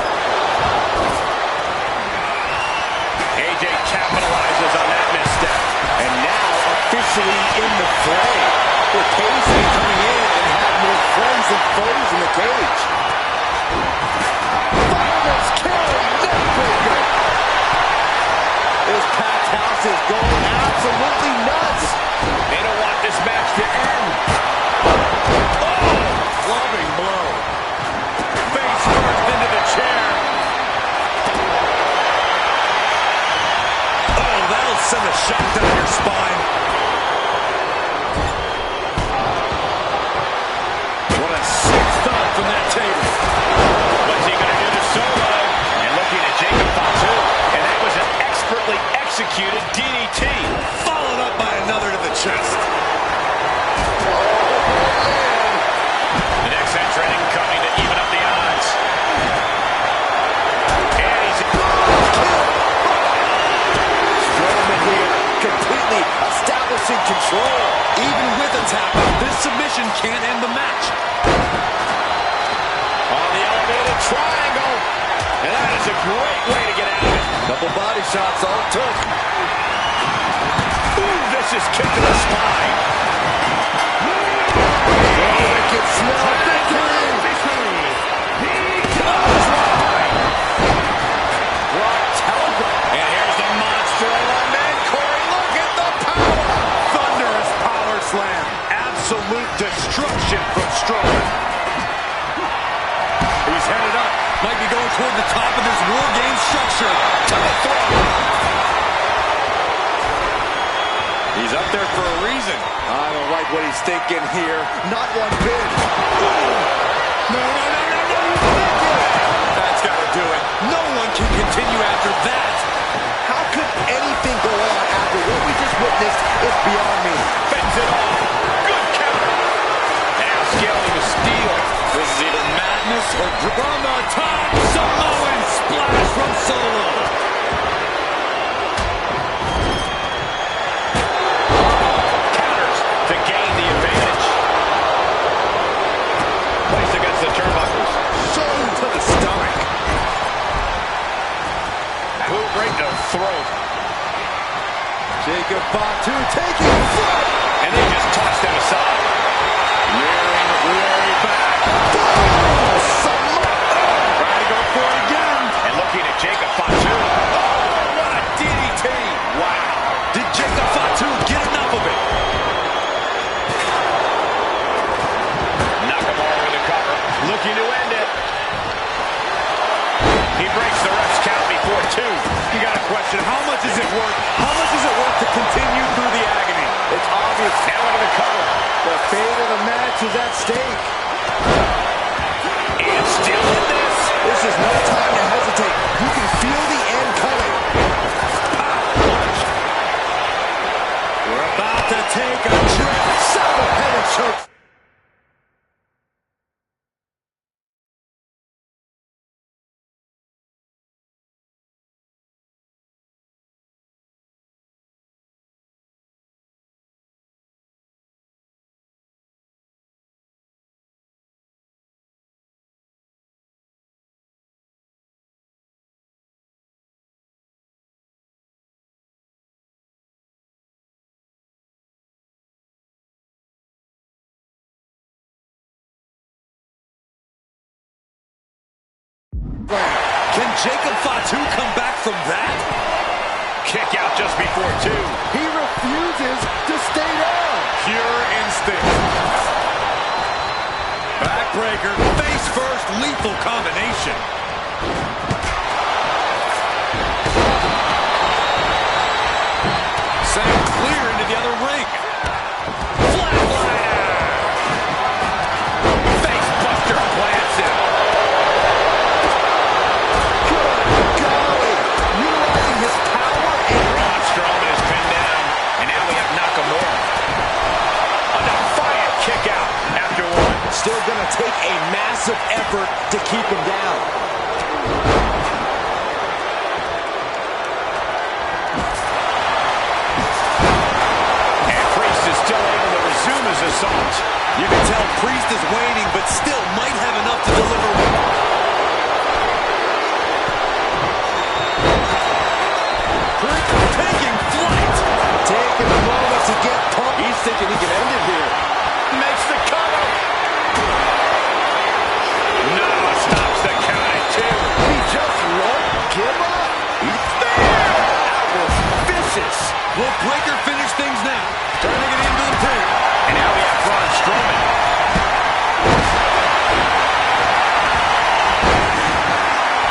Speaker 1: AJ capitalizes on that misstep.
Speaker 2: And now officially in the fray. With Casey coming in and have more friends than foes in the cage. Fireman's carry, neckbreaker. This packed house is going absolutely nuts.
Speaker 1: They don't want this match to end.
Speaker 3: Clubbing blow. Face first into the chair. Oh, that'll send a shock down your spine. What a sick thud from that table.
Speaker 1: What's he going to do to Solo? And looking at Jacob Fatu. And that was an expertly executed DDT.
Speaker 3: Followed up by another to the chest.
Speaker 1: The next entrant coming to even up the odds. And he's...
Speaker 2: Strowman here, completely establishing control.
Speaker 3: Even with a tap out, this submission can't end the match.
Speaker 1: On the elevated triangle. And that is a great way to get out of it.
Speaker 2: Couple body shots, all it took.
Speaker 1: Ooh, vicious kick to the spine.
Speaker 2: I can smell victory. Brock telegraph.
Speaker 1: And here's the monster one man, Corey. Look at the power.
Speaker 3: Thunderous power slam. Absolute destruction from Strowman. He's headed up. Might be going toward the top of this War Games structure. To the throne. He's up there for a reason.
Speaker 2: I don't like what he's thinking here. Not one bit.
Speaker 3: No. That's got to do it. No one can continue after that.
Speaker 2: How could anything go on after what we just witnessed is beyond me.
Speaker 1: Fends it off. Good counter. Now scaling the steel.
Speaker 3: This is either madness or from the top. Samoan splash from Solo.
Speaker 1: Counters to gain the advantage. Placed against the turnbuckles.
Speaker 2: Shoulder to the stomach.
Speaker 1: Boot right to the throat.
Speaker 2: Jacob Fatu taking flight.
Speaker 1: And they just tossed him aside.
Speaker 3: Rearing way back. Trying to go for it again.
Speaker 1: And looking at Jacob Fatu.
Speaker 3: Oh, what a DDT. Wow. Did Jacob Fatu get enough of it?
Speaker 1: Nakamura with a cover. Looking to end it. He breaks the ref's count before two.
Speaker 3: You got a question. How much is it worth? How much is it worth to continue through the agony?
Speaker 2: It's obvious.
Speaker 1: Now into the cover.
Speaker 2: The fate of the match is at stake.
Speaker 1: And still in this.
Speaker 2: This is no time to hesitate. You can feel the end coming.
Speaker 3: We're about to take a trip.
Speaker 2: Sound of heaven choke.
Speaker 3: Can Jacob Fatu come back from that?
Speaker 1: Kick out just before 2.
Speaker 2: He refuses to stay down.
Speaker 3: Pure instinct. Backbreaker, face first, lethal combination. Sent clear into the other ring. Flatliner.
Speaker 1: Face buster plants him.
Speaker 2: Good golly. Utilizing his power and...
Speaker 1: Braun Strowman is pinned down. And now we have Nakamura. A defiant kick out after 1.
Speaker 2: Still going to take a massive effort to keep him down.
Speaker 1: His assault.
Speaker 3: You can tell Priest is waning, but still might have enough to deliver. Priest taking flight.
Speaker 2: Taking a moment to get pumped. He's thinking he can end it here.
Speaker 1: Makes the cover. No, stops the count at 2.
Speaker 2: He just won't give up.
Speaker 1: He's there.
Speaker 3: That was vicious. Will Breaker finish things now? Turning it into the pin.
Speaker 1: And now we have Braun Strowman.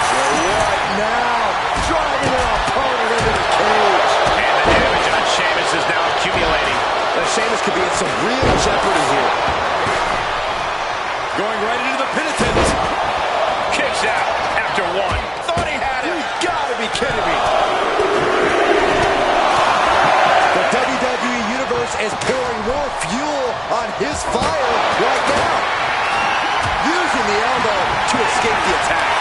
Speaker 2: So what now? Driving their opponent into the cage.
Speaker 1: And the damage on Sheamus is now accumulating.
Speaker 2: Sheamus could be in some real jeopardy here.
Speaker 3: Going right into the pin attempt.
Speaker 1: Kicks out after 1. Thought he had it.
Speaker 2: You gotta be kidding me. The WWE Universe is pouring more fuel on his fire right now. Using the elbow to escape the attack.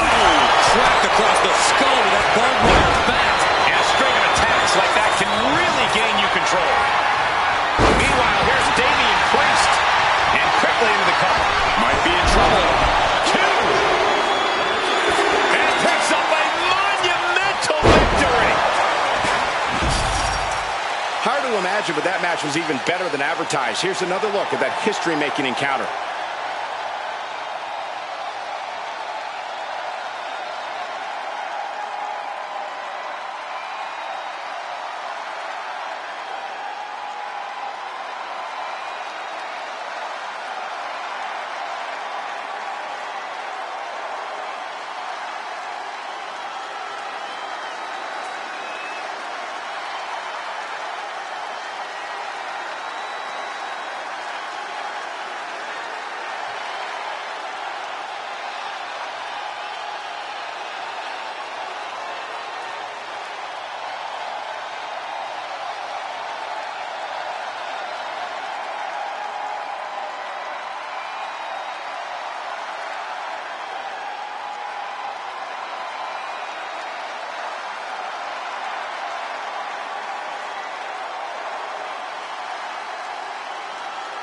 Speaker 3: Oh, trapped across the skull with that barbed wire bat.
Speaker 1: And a string of attacks like that can really gain you control. Meanwhile, here's Damian Priest. And quickly into the cover.
Speaker 3: Might be in trouble.
Speaker 1: 2. And picks up a monumental victory. Hard to imagine, but that match was even better than advertised. Here's another look at that history-making encounter.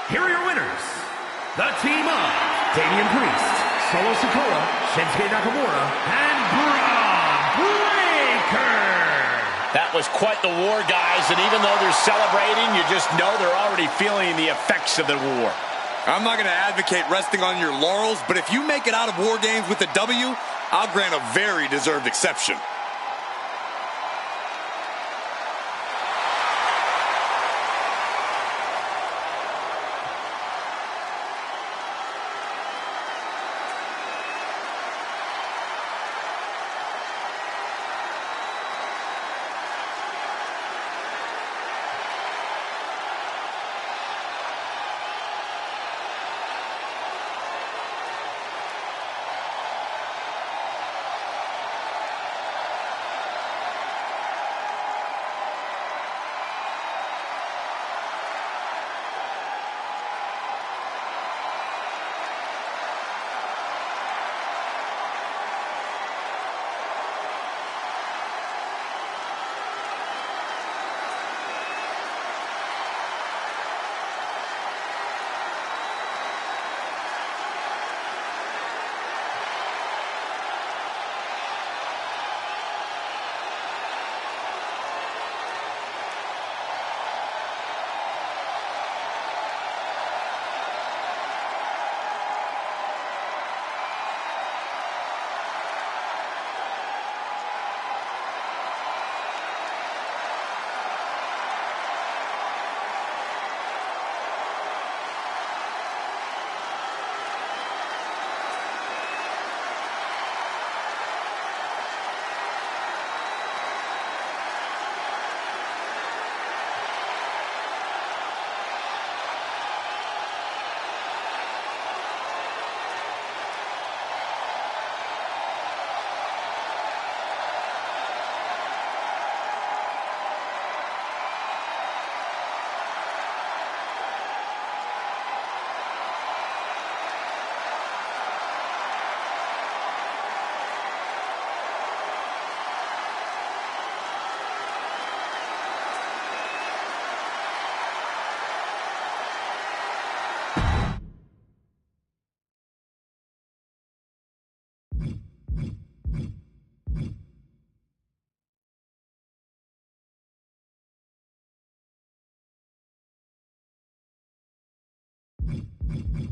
Speaker 4: Here are your winners. The team of Damian Priest, Solo Sikoa, Shinsuke Nakamura, and Braun Breaker.
Speaker 1: That was quite the war, guys, and even though they're celebrating, you just know they're already feeling the effects of the war.
Speaker 3: I'm not going to advocate resting on your laurels, but if you make it out of War Games with a W, I'll grant a very deserved exception.
Speaker 5: You